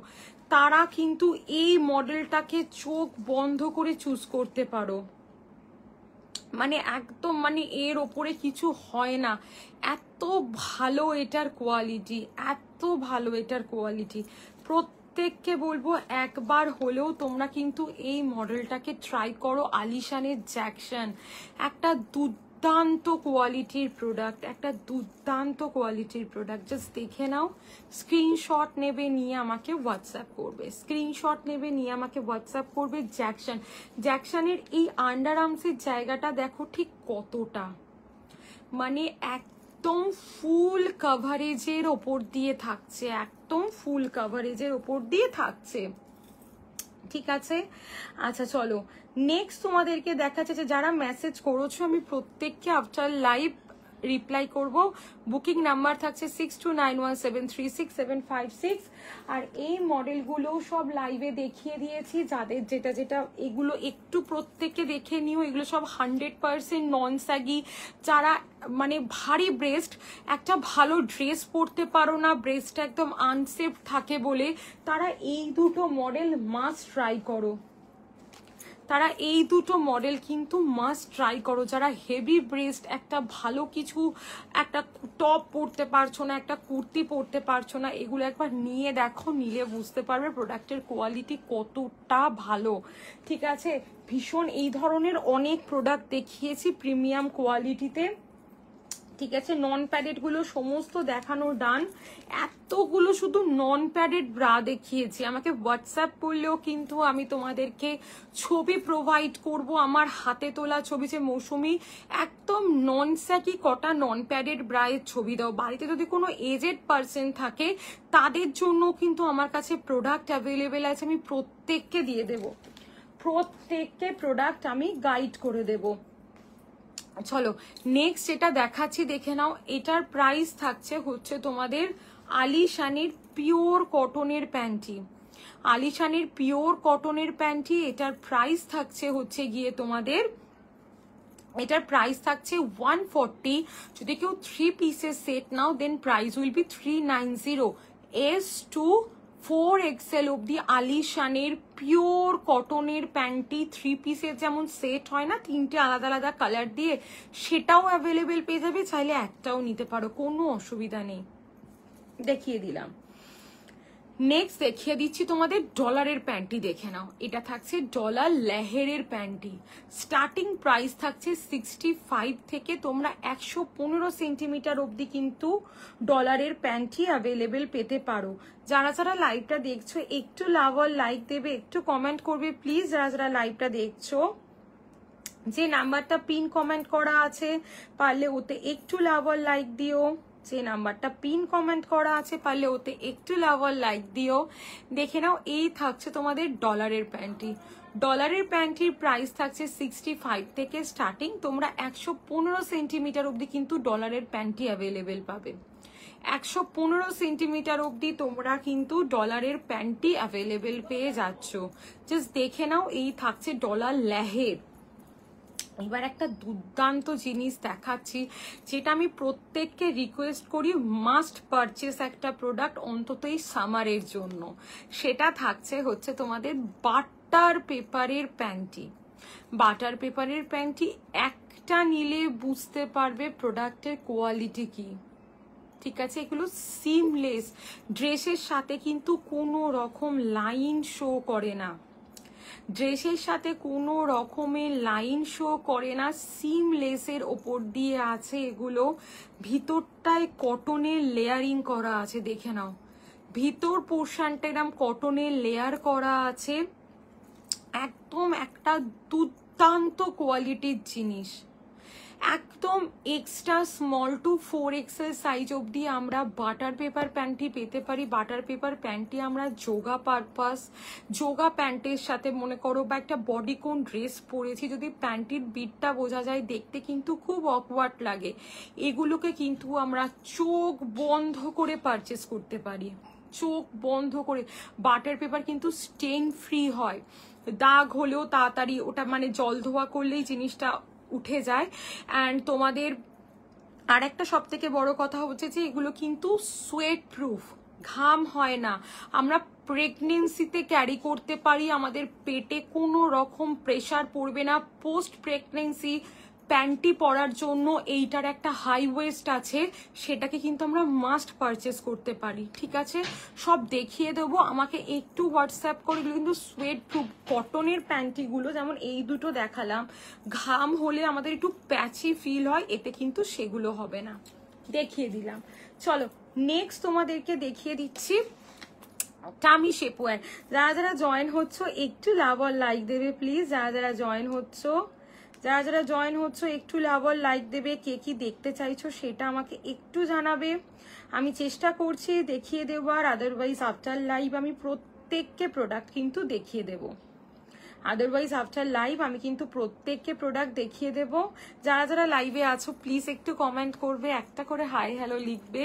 তারা কিন্তু এই মডেলটাকে চোখ বন্ধ করে চুজ করতে পারো। মানে একদম, মানে এর ওপরে কিছু হয় না, এত ভালো এটার কোয়ালিটি, এত ভালো এটার কোয়ালিটি। প্রত্যেককে বলবো একবার হলেও তোমরা কিন্তু এই মডেলটাকে ট্রাই করো। আলিশানের জ্যাকসন একটা দুর্দান্ত কোয়ালিটির প্রোডাক্ট, একটা দুর্দান্ত কোয়ালিটির প্রোডাক্ট। জাস্ট দেখে নাও, স্ক্রিনশট নেবে নিয়ে আমাকে হোয়াটসঅ্যাপ করবে, স্ক্রিনশট নেবে নিয়ে আমাকে হোয়াটসঅ্যাপ করবে। জ্যাকসনের এই আন্ডার আর্মসের জায়গাটা দেখো ঠিক কতটা, মানে একদম ফুল কাভারেজের ওপর দিয়ে থাকছে, একদম ফুল কাভারেজের ওপর দিয়ে থাকছে, ঠিক আছে। আচ্ছা চলো নেক্সট তোমাদেরকে দেখাচ্ছে যে যারা মেসেজ করেছো আমি প্রত্যেককে আফটার লাইভ রিপ্লাই করব। বুকিং নাম্বার থাকছে 6291736756। আর এই মডেলগুলো সব লাইভে দেখিয়ে দিয়েছি, যাদের যেটা যেটা এগুলো একটু প্রত্যেককে দেখে নিও। এগুলো সব 100% নন স্যাগি। যারা মানে ভারী ব্রেস্ট, একটা ভালো ড্রেস পরতে পারো না, ব্রেস্টটা একদম আনসেফ থাকে বলে, তারা এই দুটো মডেল মাস্ট ট্রাই করো, তারা এই দুটো মডেল কিন্তু মাস্ট ট্রাই করো। যারা হেভি ব্রেস্ট, একটা ভালো কিছু, একটা টপ পরতে পারছো না, একটা কুর্তি পরতে পারছো না, এগুলো একবার নিয়ে দেখো, নিলে বুঝতে পারবে প্রোডাক্টের কোয়ালিটি কতটা ভালো, ঠিক আছে। ভীষণ এই ধরনের অনেক প্রোডাক্ট দেখিয়েছি প্রিমিয়াম কোয়ালিটিতে, ঠিক আছে। নন প্যাডেড গুলো সমস্ত দেখানো ডান। এতগুলো শুধু নন প্যাডেড ব্রা দেখিয়েছি, আমাকে হোয়াটসঅ্যাপ করলেও কিন্তু আমি তোমাদেরকে ছবি প্রোভাইড করব, আমার হাতে তোলা ছবি। যে মৌসুমি একদম নন স্যাকি কটা নন প্যাডেড ব্রায়ের ছবি দাও। বাড়িতে যদি কোনো এজেড পার্সন থাকে তাদের জন্য কিন্তু আমার কাছে প্রোডাক্ট অ্যাভেলেবেল আছে, আমি প্রত্যেককে দিয়ে দেব, প্রত্যেককে প্রোডাক্ট আমি গাইড করে দেব। চলো নেক্সট যেটা দেখাচ্ছি দেখে নাও। এটার প্রাইস থাকছে হচ্ছে তোমাদের আলিশানের পিওর কটনের প্যান্টি, আলিশানের পিওর কটনের প্যান্টি। এটার প্রাইস থাকছে হচ্ছে গিয়ে তোমাদের, এটার প্রাইস থাকছে 140। যদি কেউ 3 পিসের সেট নাও then price will be 390। S2 4XL অব্দি আলিশানের পিওর কটনের প্যান্টি 3 পিসের যেমন সেট হয় না, 3টে আলাদা আলাদা কালার দিয়ে, সেটাও অ্যাভেলেবেল পেয়ে যাবে, চাইলে একটাও নিতে পারো, কোনো অসুবিধা নেই। দেখিয়ে দিলাম। নেক্সট দেখিয়ে দিচ্ছি তোমাদের ডলারের প্যান্টি, দেখে নাও। এটা থাকছে ডলার লেহেরের প্যান্টি, স্টার্টিং প্রাইস থাকছে 65 থেকে তোমরা 115 সেন্টিমিটার অবধি কিন্তু ডলারের প্যান্টি অ্যাভেলেবেল পেতে পারো। যারা যারা লাইভটা দেখছো একটু লাভ আর লাইক দেবে, একটু কমেন্ট করবে প্লিজ। যারা যারা লাইভটা দেখছো, যে নাম্বারটা পিন কমেন্ট করা আছে পারলে ওতে একটু লাভ আর লাইক দিও, যে নাম্বারটা পিন কমেন্ট করা আছে পারলে ওতে একটু লাভ আর লাইক দিও। দেখে নাও এই থাকছে তোমাদের ডলারের প্যান্টি, ডলারের প্যান্টির প্রাইস থাকছে 65 থেকে স্টার্টিং, তোমরা 115 সেন্টিমিটার অবধি কিন্তু ডলারের প্যান্টি অ্যাভেলেবেল পাবে। 115 সেন্টিমিটার অবধি তোমরা কিন্তু ডলারের প্যান্টি অ্যাভেলেবেল পেয়ে যাচ্ছ। জাস্ট দেখে নাও এই থাকছে ডলার লেহের। এবার একটা দুর্দান্ত জিনিস দেখাচ্ছি, যেটা আমি প্রত্যেককে রিকোয়েস্ট করি মাস্ট পারচেস একটা প্রোডাক্ট অন্তত এই সামারের জন্য। সেটা থাকছে হচ্ছে তোমাদের বাটার পেপারের প্যান্টি। বাটার পেপারের প্যান্টি একটা নিলে বুঝতে পারবে প্রোডাক্টের কোয়ালিটি কি, ঠিক আছে। এগুলো সিমলেস, ড্রেসের সাথে কিন্তু কোনো রকম লাইন শো করে না, ড্রেসের সাথে কোনো রকমের লাইন শো করে না, সিমলেসের ওপর দিয়ে আছে এগুলো। ভিতরটায় কটনের লেয়ারিং করা আছে, দেখে নাও, ভিতর পোর্শনটা এরকম কটনের লেয়ার করা আছে, একদম একটা দুর্দান্ত কোয়ালিটির জিনিস। একদম extra small to 4XL size অবধি আমরা বাটার পেপার প্যান্টি পেতে পারি। বাটার পেপার প্যান্টি আমরা যোগা পারপাস, যোগা প্যান্টের সাথে মনে করো বা একটা বডিকন ড্রেস পরেছি, যদি প্যান্টির বিটটা বোঝা যায় দেখতে কিন্তু খুব অকওয়ার্ড লাগে, এগুলোকে কিন্তু আমরা চোখ বন্ধ করে পারচেস করতে পারি, চোখ বন্ধ করে। বাটার পেপার কিন্তু স্টেন ফ্রি হয়, দাগ হলেও তাড়াতাড়ি ওটা মানে জল ধোয়া করলেই জিনিসটা উঠে যায়। অ্যান্ড তোমাদের আর একটা সব থেকে বড় কথা হচ্ছে যে এগুলো কিন্তু সোয়েট প্রুফ, ঘাম হয় না, আমরা প্রেগনেন্সিতে ক্যারি করতে পারি, আমাদের পেটে কোনো রকম প্রেশার পড়বে না, পোস্ট প্রেগনেন্সি প্যান্টি পরার জন্য এইটার একটা হাই ওয়েস্ট আছে, সেটাকে কিন্তু আমরা মাস্ট পারচেস করতে পারি। ঠিক আছে, সব দেখিয়ে দেবো, আমাকে একটু হোয়াটসঅ্যাপ করে। এগুলো কিন্তু সোয়েট প্রুফ কটনের প্যান্টিগুলো, যেমন এই দুটো দেখালাম, ঘাম হলে আমাদের একটু প্যাচি ফিল হয়, এতে কিন্তু সেগুলো হবে না, দেখিয়ে দিলাম। চলো নেক্সট তোমাদেরকে দেখিয়ে দিচ্ছি টামি শেপওয়্যার। যারা যারা জয়েন হচ্ছ একটু লাভ আর লাইক দেবে প্লিজ। যারা যারা জয়েন হচ্ছ একটু লাভ আর লাইক দেবে। কে কি দেখতে চাইছো সেটা আমাকে একটু জানাবে, আমি চেষ্টা করছি দেখিয়ে দেওয়ার। আদারওয়াইজ আফটার লাইভ আমি প্রত্যেককে প্রোডাক্ট কিন্তু দেখিয়ে দেবো। আমি কিন্তু প্রত্যেককে প্রোডাক্ট দেখিয়ে দেবো। যারা যারা লাইভে আছো প্লিজ একটু কমেন্ট করবে, একটা করে হাই হ্যালো লিখবে।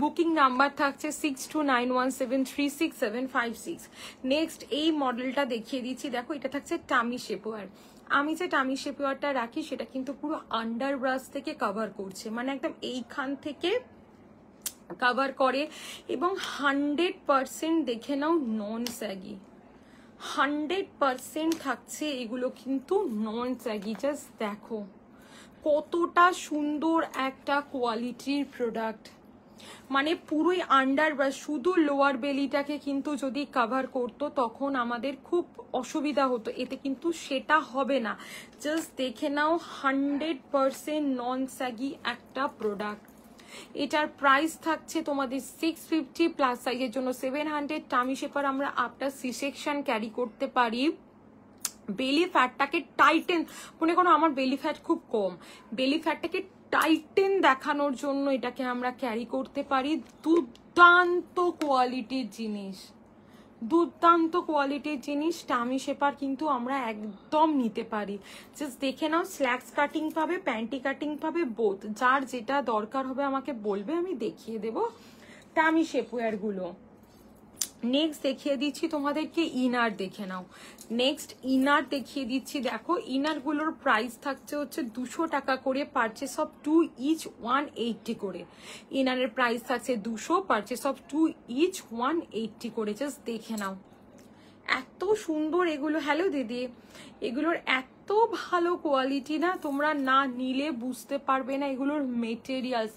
বুকিং নাম্বার থাকছে 6291736756। নেক্সট এই মডেলটা দেখিয়ে দিচ্ছি, দেখো এটা থাকছে টামি শেপওয়্যার। আমি যে টামি শেপওয়্যারটা রাখি সেটা কিন্তু পুরো আন্ডার ব্রাশ থেকে কভার করছে, মানে একদম এইখান থেকে কভার করে, এবং 100% দেখে নাও নন স্যাগি, 100% থাকছে এগুলো কিন্তু নন স্যাগি। জাস্ট দেখো কতটা সুন্দর একটা কোয়ালিটির প্রোডাক্ট, মানে পুরোই আন্ডার ব্রাশ, শুধু লোয়ার বেলিটাকে কিন্তু যদি কভার করতো তখন আমাদের খুব অসুবিধা হতো, এতে কিন্তু সেটা হবে না। জাস্ট দেখে নাও 100% নন স্যাগি একটা প্রোডাক্ট। এটার প্রাইস থাকছে তোমাদের 650, প্লাস সাইজের জন্য 700। টামি শেপার আমরা আফটার সি সেকশন ক্যারি করতে পারি। বেলি ফ্যাটটাকে টাইটেন, মনে করো আমার বেলি ফ্যাট খুব কম, বেলি ফ্যাটটাকে টাইটেন দেখানোর জন্য এটাকে আমরা ক্যারি করতে পারি। দুর্দান্ত কোয়ালিটির জিনিস, দুর্দান্ত কোয়ালিটির জিনিস। টামি শেপার কিন্তু আমরা একদম নিতে পারি। জাস্ট দেখে নাও, স্ল্যাক্স কাটিং পাবে, প্যান্টি কাটিং পাবে, বোথ। যার যেটা দরকার হবে আমাকে বলবে, আমি দেখিয়ে দেবো টামি শেপওয়্যার গুলো। নেক্সট দেখিয়ে দিচ্ছি তোমাদেরকে ইনার, দেখে নাও। নেক্সট ইনার দেখিয়ে দিচ্ছি, দেখো ইনার গুলোর প্রাইস থাকছে হচ্ছে 200 টাকা করে, পারচেস অফ 2 ইচ 180 করে। ইনারের প্রাইস থাকছে 200, পারচেস অফ 2 ইচ 180 করে। জাস্ট দেখে নাও এত সুন্দর এগুলো। হ্যালো দিদি, এগুলোর এত ভালো কোয়ালিটি না, তোমরা না নিলে বুঝতে পারবে না এগুলোর মেটেরিয়ালস।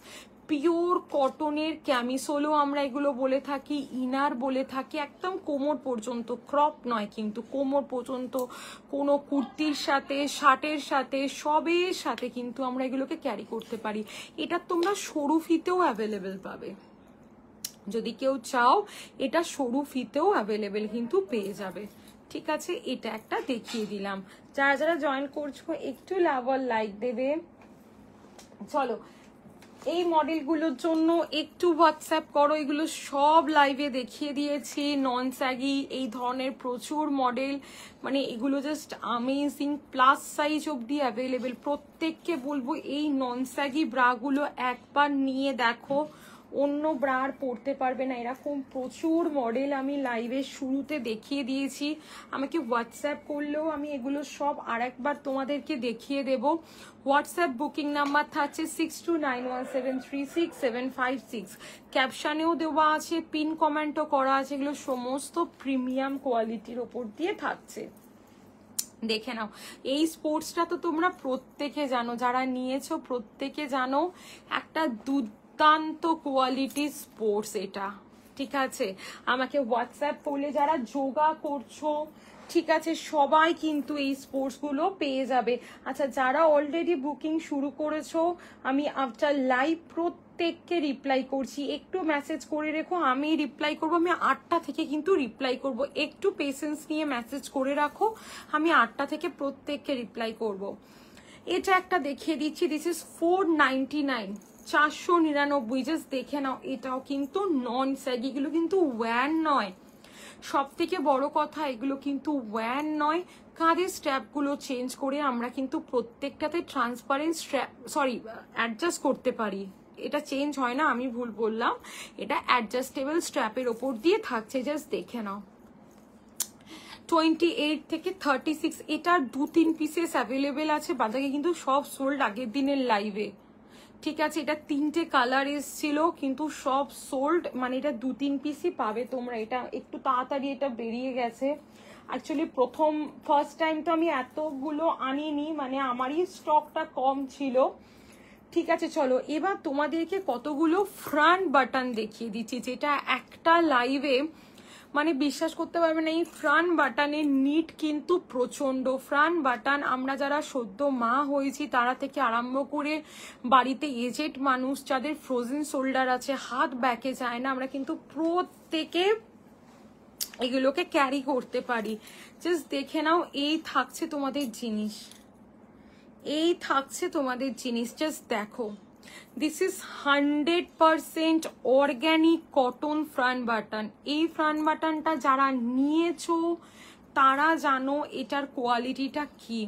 পিওর কটনের ক্যামিসোলো আমরা এগুলো বলে থাকি, ইনার বলে থাকি, একদম কোমর পর্যন্ত, ক্রপ নয় কিন্তু, কোমর পর্যন্ত কোনো কুর্তির সাথে, শার্টের সাথে, সবের সাথে কিন্তু আমরা এগুলোকে ক্যারি করতে পারি। এটা তোমরা সরু ফিতেও অ্যাভেলেবেল পাবে, যদি কেউ চাও এটা সরু ফিতেও অ্যাভেলেবেল কিন্তু পেয়ে যাবে। ঠিক আছে, এটা একটা দেখিয়ে দিলাম। যারা যারা জয়েন করছো একটু লাভ আর লাইক দেবে। চলো এই মডেলগুলোর জন্য একটু হোয়াটসঅ্যাপ করো, এগুলো সব লাইভে দেখিয়ে দিয়েছি। নন স্যাগি এই ধরনের প্রচুর মডেল, মানে এগুলো জাস্ট আমেজিং। প্লাস সাইজ অবধি অ্যাভেলেবেল। প্রত্যেককে বলবো এই নন স্যাগি ব্রাগুলো একবার নিয়ে দেখো, অন্য ব্রা আর পরতে পারবে না। এরকম প্রচুর মডেল আমি লাইভের শুরুতে দেখিয়ে দিয়েছি, আমাকে হোয়াটসঅ্যাপ করলেও আমি এগুলো সব আর একবার তোমাদেরকে দেখিয়ে দেব। হোয়াটসঅ্যাপ বুকিং নাম্বার থাকছে 6291736756। ক্যাপশনেও দেওয়া আছে, পিন কমেন্টও করা আছে, এগুলো সমস্ত প্রিমিয়াম কোয়ালিটির ওপর দিয়ে থাকছে। দেখে নাও, এই স্পোর্টসটা তো তোমরা প্রত্যেকে জানো, যারা নিয়েছো প্রত্যেকে জানো, একটা দুর্দান্ত কোয়ালিটি স্পোর্টস এটা। ঠিক আছে, আমাকে হোয়াটসঅ্যাপ করলে যারা যোগা করছো, ঠিক আছে, সবাই কিন্তু এই স্পোর্টস গুলো পেয়ে যাবে। আচ্ছা, যারা অলরেডি বুকিং শুরু করেছো, আমি আফটার লাইভ প্রত্যেককে রিপ্লাই করছি, একটু মেসেজ করে রেখো, আমি রিপ্লাই করবো। আমি 8টা থেকে কিন্তু রিপ্লাই করব, একটু পেশেন্স নিয়ে মেসেজ করে রাখো, আমি 8টা থেকে প্রত্যেককে রিপ্লাই করব। এটা একটা দেখিয়ে দিচ্ছি, দিস ইজ 499, 499। জাস্ট দেখে নাও, এটাও কিন্তু নন স্যাগি, এগুলো কিন্তু ওয়্যান নয়। সব থেকে বড় কথা, এগুলো কিন্তু ওয়্যান নয়। কাঁধের স্ট্র্যাপগুলো চেঞ্জ করে আমরা কিন্তু প্রত্যেকটাতে ট্রান্সপারেন্ট স্ট্র্যাপ, সরি, অ্যাডজাস্ট করতে পারি। এটা চেঞ্জ হয় না, আমি ভুল বললাম, এটা অ্যাডজাস্টেবল স্ট্র্যাপের ওপর দিয়ে থাকছে। জাস্ট দেখে নাও, 28 থেকে 36, এটার 2-3 পিসেস অ্যাভেলেবেল আছে, বাজারে কিন্তু সব সোল্ড আগের দিনের লাইভে। ঠিক আছে, এটা 3টে কালার এসছিল কিন্তু সব সোল্ড, মানে এটা 2-3 পিসই পাবে তোমরা। এটা একটু তাড়াতাড়ি এটা বেরিয়ে গেছে। অ্যাকচুয়ালি ফার্স্ট টাইম তো আমি এতগুলো আনিনি, মানে আমারই স্টকটা কম ছিল। ঠিক আছে চলো এবার তোমাদেরকে কতগুলো ফ্রন্ট বাটন দেখিয়ে দিচ্ছি, যেটা একটা লাইভে মানে বিশ্বাস করতে পারবে না, এই ফ্রন্ট বাটনের নিট কিন্তু প্রচন্ড। ফ্রন্ট বাটন আমরা যারা সদ্য মা হয়েছি তারা থেকে আরম্ভ করে বাড়িতে এজেড মানুষ যাদের ফ্রোজেন শোল্ডার আছে, হাত ব্যাকে যায় না, আমরা কিন্তু প্রত্যেকে এগুলোকে ক্যারি করতে পারি। জাস্ট দেখে নাও, এই থাকছে তোমাদের জিনিস, এই থাকছে তোমাদের জিনিস, জাস্ট দেখো। This is 100% organic cotton front button. এই ফ্রন্ট বাটনটা যারা নিয়েছো তারা জানো এটার কোয়ালিটিটা কি।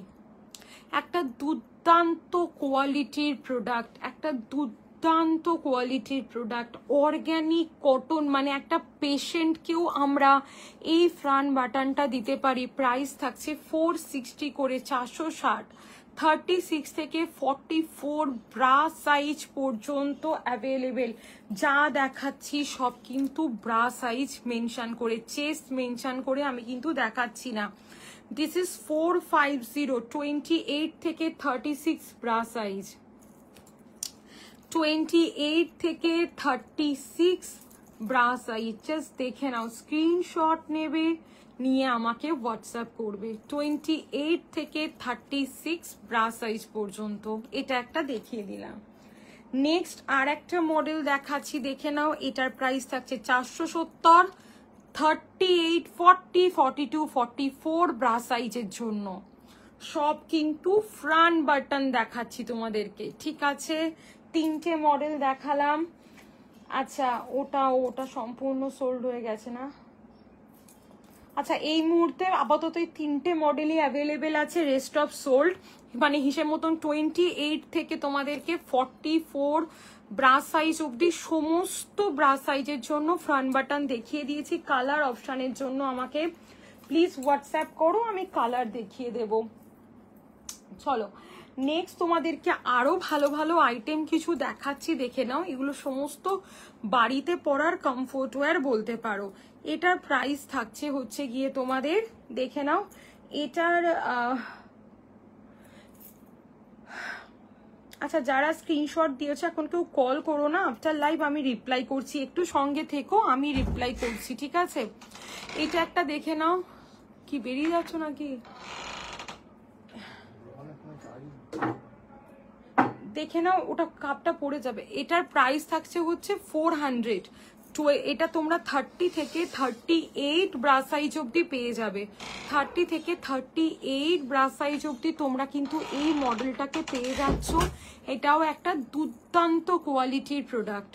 একটা দুর্দান্ত কোয়ালিটির প্রোডাক্ট, একটা দুর্দান্ত কোয়ালিটির প্রোডাক্ট, অর্গ্যানিক কটন, মানে একটা পেশেন্টকেও আমরা এই ফ্রন্ট বাটনটা দিতে পারি। প্রাইস থাকছে 460 করে, 460। 36 থেকে 44 ব্রা সাইজ পর্যন্ত অ্যাভেলেবেল। যা দেখাচ্ছি সব কিন্তু ব্রা সাইজ মেনশন করে, চেস্ট মেনশন করে আমি কিন্তু দেখাচ্ছি না। দিস ইজ 450, 28 থেকে 36 ব্রা সাইজ, 28 থেকে 36 ব্রা সাইজ। জাস্ট দেখে নাও, স্ক্রিনশট নেবে, নিয়ে আমাকে হোয়াটসঅ্যাপ করবে। 28 থেকে 36 ব্রা সাইজ পর্যন্ত, এটা একটা দেখিয়ে দিলাম। নেক্সট আর একটা মডেল দেখাচ্ছি, দেখে নাও। এটার প্রাইস থাকছে 470, 38, 40, 42, 44 ব্রা সাইজের জন্য। সব কিন্তু ফ্রন্ট বাটন দেখাচ্ছি তোমাদেরকে, ঠিক আছে। তিনটে মডেল দেখালাম। আচ্ছা ওটা সম্পূর্ণ সোল্ড হয়ে গেছে না? আচ্ছা এই মুহূর্তে আপাতত এই তিনটে মডেলই অ্যাভেলেবেল আছে, রেস্ট অফ সোল্ড। মানে হিসেব মতন 28 থেকে তোমাদেরকে 44 ব্রা সাইজ অব্দি সমস্ত ব্রা সাইজের জন্য ফ্রন্ট বাটন দেখিয়ে দিয়েছি। কালার অপশানের জন্য আমাকে প্লিজ হোয়াটসঅ্যাপ করো, আমি কালার দেখিয়ে দেব। চলো নেক্সট তোমাদেরকে আরো ভালো ভালো আইটেম কিছু দেখাচ্ছি, দেখে নাও। এগুলো সমস্ত বাড়িতে পরার কমফোর্ট ওয়্যার বলতে পারো। এটার প্রাইস থাকছে হচ্ছে গিয়ে তোমাদের, দেখে নাও। এটার আচ্ছা যারা স্ক্রিনশট দিয়েছে এখন কেউ কল করো না, আফটার লাইভ আমি রিপ্লাই করছি, একটু সঙ্গে থেকো, আমি রিপ্লাই করছি, ঠিক আছে। এটা একটা দেখে নাও। কি বেরিয়ে যাচ্ছ নাকি? দেখে নাও, ওটা কাপটা পড়ে যাবে। এটার প্রাইস থাকছে হচ্ছে 400। এটা তোমরা 30 থেকে 38 ব্রা সাইজ অব্দি পেয়ে যাবে। 30 থেকে 38 ব্রা সাইজ অব্দি তোমরা কিন্তু এই মডেলটাকে পেয়ে যাচ্ছ। এটাও একটা দুর্দান্ত কোয়ালিটির প্রোডাক্ট,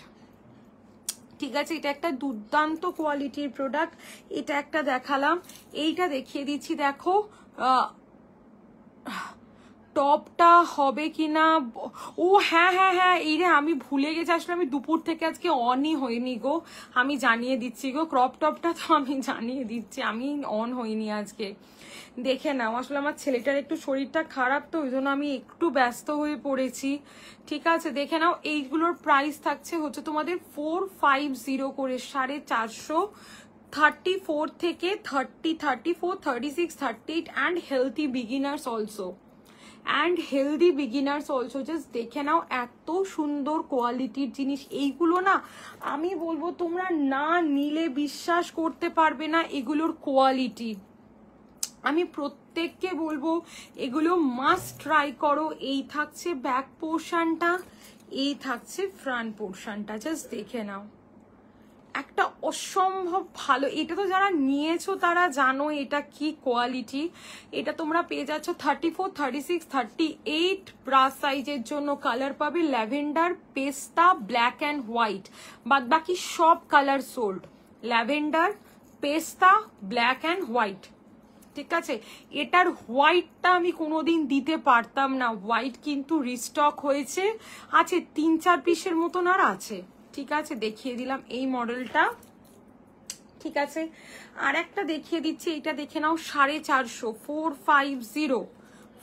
ঠিক আছে। এটা একটা দুর্দান্ত কোয়ালিটির প্রোডাক্ট। এটা একটা দেখালাম, এইটা দেখিয়ে দিচ্ছি। দেখো টপটা হবে কিনা। ও হ্যাঁ হ্যাঁ হ্যাঁ, এই রে আমি ভুলে গেছি, আসলে আমি দুপুর থেকে আজকে অনই হয়নি গো, আমি জানিয়ে দিচ্ছি গো। ক্রপ টপটা তো আমি জানিয়ে দিচ্ছি, আমি অন হইনি আজকে। দেখে নাও, আসলে আমার ছেলেটার একটু শরীরটা খারাপ তো, ওই জন্য আমি একটু ব্যস্ত হয়ে পড়েছি, ঠিক আছে। দেখে নাও, এইগুলোর প্রাইস থাকছে হচ্ছে তোমাদের 450 করে, 450। 34 থেকে 30, 34, 36, 38 and healthy beginners also, and healthy beginners also. Just দেখে নাও, এত সুন্দর কোয়ালিটির জিনিস। এইগুলো না আমি বলবো তোমরা না নিলে বিশ্বাস করতে পারবে না এগুলোর কোয়ালিটি। আমি প্রত্যেককে বলবো এগুলো মাস্ট ট্রাই করো। এই থাকছে ব্যাক পোর্শনটা, এই থাকছে ফ্রন্ট পোর্শনটা, জাস্ট দেখে নাও, একটা অসম্ভব ভালো। এটা তো যারা নিয়েছো তারা জানো এটা কি কোয়ালিটি। এটা তোমরা পেয়ে যাচ্ছ 34, 36, 38 ব্রা সাইজের জন্য। কালার পাবে ল্যাভেন্ডার, পেস্তা, ব্ল্যাক অ্যান্ড হোয়াইট, বাদ বাকি সব কালার সোল্ড। ল্যাভেন্ডার, পেস্তা, ব্ল্যাক অ্যান্ড হোয়াইট, ঠিক আছে। এটার হোয়াইটটা আমি কোনোদিন দিতে পারতাম না, হোয়াইট কিন্তু রিস্টক হয়েছে, আছে 3-4 পিসের মতন আর আছে, ঠিক আছে। দেখিয়ে দিলাম এই মডেলটা, ঠিক আছে। আর একটা দেখিয়ে দিচ্ছি, এটা দেখে নাও, 450, 450,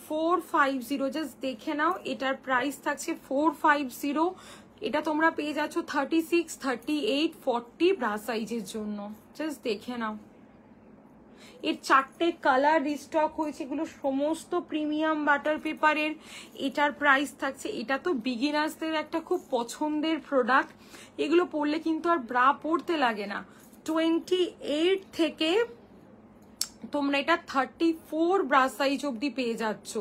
450, জাস্ট দেখে নাও। এটার প্রাইস থাকছে 450। এটা তোমরা পেয়ে যাচ্ছ 36, 38, 40 ব্রা সাইজের জন্য, জাস্ট দেখে নাও। এর 4টে কালার রিস্টক হয়েছে, এগুলো সমস্ত প্রিমিয়াম বাটার পেপারের। এটার প্রাইস থাকছে, এটা তো বিগিনার্সদের একটা খুব পছন্দের প্রোডাক্ট, এগুলো পরলে কিন্তু আর ব্রা পরতে লাগে না। 28 থেকে তোমরা এটা 34 ব্রা সাইজ অবধি পেয়ে যাচ্ছ।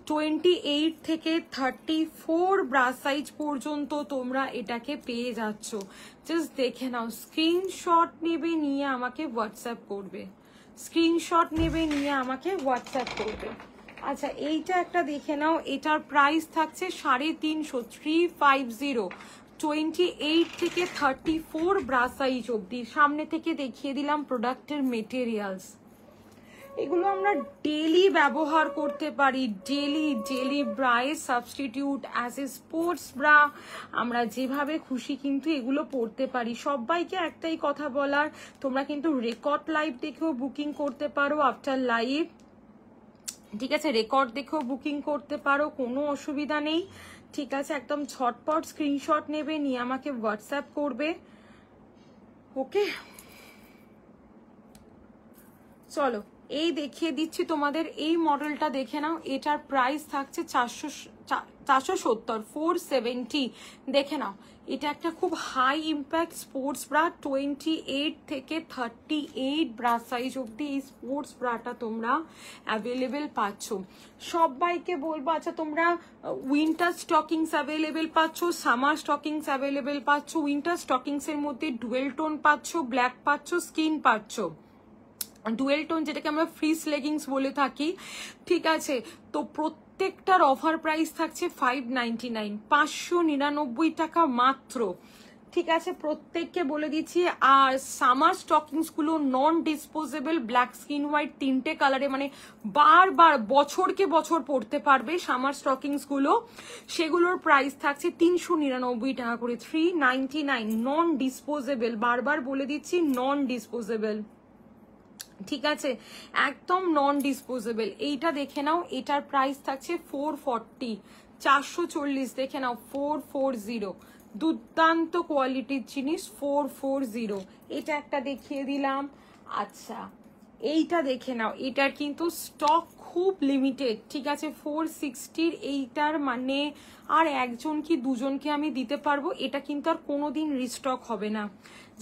28 থেকে 34 ব্রা সাইজ পর্যন্ত তোমরা এটাকে পেয়ে যাচ্ছ। জাস্ট দেখে নাও, স্ক্রিনশট নেবে নিয়ে আমাকে হোয়াটসঅ্যাপ করবে, স্ক্রিনশট নেবে নিয়ে আমাকে হোয়াটসঅ্যাপ করবে। আচ্ছা এইটা একটা দেখে নাও, এটার প্রাইস থাকছে 350, 350। 28 থেকে 34 ব্রা সাইজ অবধি। সামনে থেকে দেখিয়ে দিলাম প্রোডাক্টের মেটেরিয়ালস। এগুলো আমরা ডেলি ব্যবহার করতে পারি, ডেলি ব্রায়ের substitute as a sports bra, আমরা যেভাবে খুশি কিন্তু এগুলো পরতে পারি। সবাইকে একটাই কথা বলার, তোমরা কিন্তু রেকর্ড লাইভ দেখেও বুকিং করতে পারো আফটার লাইভ, ঠিক আছে, রেকর্ড দেখেও বুকিং করতে পারো, কোনো অসুবিধা নেই, ঠিক আছে। একদম ঝটপট স্ক্রিনশট নেবে নিয়ে আমাকে হোয়াটসঅ্যাপ করবে, ওকে। চলো এই দেখিয়ে দিচ্ছি তোমাদের, এই মডেলটা দেখে নাও, এটার প্রাইস থাকছে 470, 470। দেখে নাও, এটা একটা খুব হাই ইম্প্যাক্ট স্পোর্টস ব্রা। 28 থেকে 38 ব্রা সাইজ অব্দি এই স্পোর্টস ব্রাটা তোমরা অ্যাভেলেবেল পাচ্ছ। সবাইকে বলবো, আচ্ছা তোমরা উইন্টার স্টকিংস অ্যাভেলেবেল পাচ্ছ, সামার স্টকিংস অ্যাভেলেবেল পাচ্ছ। উইন্টার স্টকিংস এর মধ্যে ডুয়েল টোন পাচ্ছ, ব্ল্যাক পাচ্ছ, স্কিন পাচ্ছ। ডুয়েল টোন যেটাকে আমরা ফ্রিজ লেগিংস বলে থাকি, ঠিক আছে। তো প্রত্যেকটার অফার প্রাইস থাকছে 599, 599 টাকা মাত্র, ঠিক আছে। প্রত্যেককে বলে দিচ্ছি। আর সামার স্টকিংস গুলো নন ডিসপোজেবল, ব্ল্যাক, স্কিন হোয়াইট, 3টে কালারে, মানে বারবার বছরকে বছর পরতে পারবে সামার স্টকিংস গুলো। সেগুলোর প্রাইস থাকছে 399 টাকা করে, 399, নন ডিসপোজেবল, বারবার বলে দিচ্ছি নন ডিসপোজেবল, ঠিক আছে, একদম নন ডিসপোজেবল। এইটা দেখে নাও, এটার প্রাইস থাকছে 440, 440, দেখে নাও 440, দুর্দান্ত কোয়ালিটির জিনিস 440। এটা একটা দেখিয়ে দিলাম। আচ্ছা এইটা দেখে নাও, এটার কিন্তু স্টক খুব লিমিটেড, ঠিক আছে। 460 এইটার মানে আর একজন কি দুজনকে আমি দিতে পারবো, এটা কিন্তু আর কোনোদিন রিস্টক হবে না।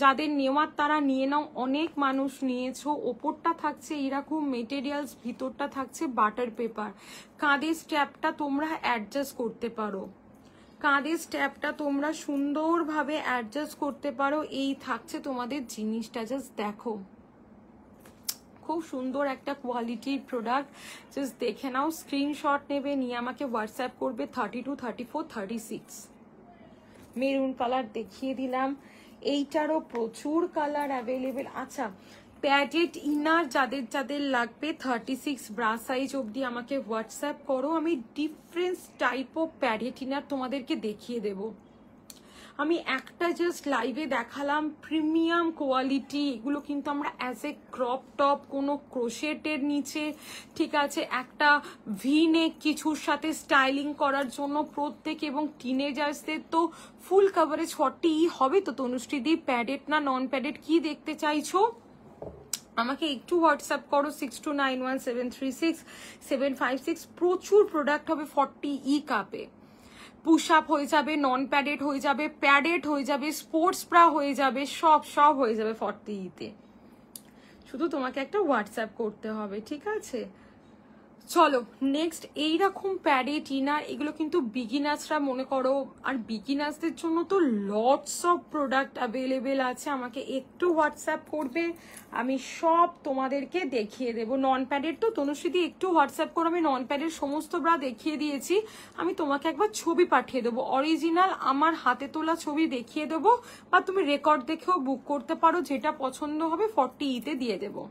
যাদের নেওয়ার তারা নিয়ে নাও, অনেক মানুষ নিয়েছো। ওপরটা থাকছে এরকম মেটেরিয়ালস, ভিতরটা থাকছে বাটার পেপার। কাঁধের স্ট্র্যাপটা তোমরা অ্যাডজাস্ট করতে পারো, কাঁধের স্ট্র্যাপটা তোমরা সুন্দরভাবে অ্যাডজাস্ট করতে পারো। এই থাকছে তোমাদের জিনিসটা, জাস্ট দেখো, খুব সুন্দর একটা কোয়ালিটির প্রোডাক্ট। জাস্ট দেখে নাও, স্ক্রিনশট নেবে নিয়ে আমাকে হোয়াটসঅ্যাপ করবে। 32, 34, 36 মেরুন কালার দেখিয়ে দিলাম। এইটারও প্রচুর কালার অ্যাভেলেবেল। আচ্ছা প্যাডেড ইনার যাদের যাদের লাগবে 36 ব্রা সাইজ অবধি আমাকে হোয়াটসঅ্যাপ করো, আমি different type of padded inner তোমাদেরকে দেখিয়ে দেবো। আমি একটা জাস্ট লাইভে দেখালাম প্রিমিয়াম কোয়ালিটি, এগুলো কিন্তু আমরা অ্যাজ এ ক্রপ টপ, কোনো ক্রোশেটের নিচে, ঠিক আছে, একটা ভি নেক কিছুর সাথে স্টাইলিং করার জন্য প্রত্যেক, এবং টিনেজার্সদের তো ফুল কাভারেজ 40 হবে তো। তনুশ্রীদি প্যাডেড না নন প্যাডেড কি দেখতে চাইছো আমাকে একটু হোয়াটসঅ্যাপ করো, 6291736756। প্রচুর প্রোডাক্ট হবে 40 কাপে। পুশ আপ হয়ে যাবে, নন প্যাডেড হয়ে যাবে, প্যাডেড হয়ে যাবে, স্পোর্টস ব্রা হয়ে যাবে, সব হয়ে যাবে 40তে। শুধু তোমাকে একটা হোয়াটসঅ্যাপ করতে হবে, ঠিক আছে। চলো নেক্সট, এইরকম প্যাডেড ইনার, এগুলো কিন্তু বিগিনার্সরা মনে করো, আর বিগিনার্সদের জন্য তো লটস অফ প্রোডাক্ট অ্যাভেলেবেল আছে। আমাকে একটু হোয়াটসঅ্যাপ করবে, আমি সব তোমাদেরকে দেখিয়ে দেবো। নন প্যাডেড তো তনুশ্রীদি একটু হোয়াটসঅ্যাপ করো, আমি নন প্যাডের সমস্ত ব্রা দেখিয়ে দিয়েছি। আমি তোমাকে একবার ছবি পাঠিয়ে দেবো, অরিজিনাল আমার হাতে তোলা ছবি দেখিয়ে দেবো, বা তুমি রেকর্ড দেখেও বুক করতে পারো, যেটা পছন্দ হবে 40তে দিয়ে দেবো,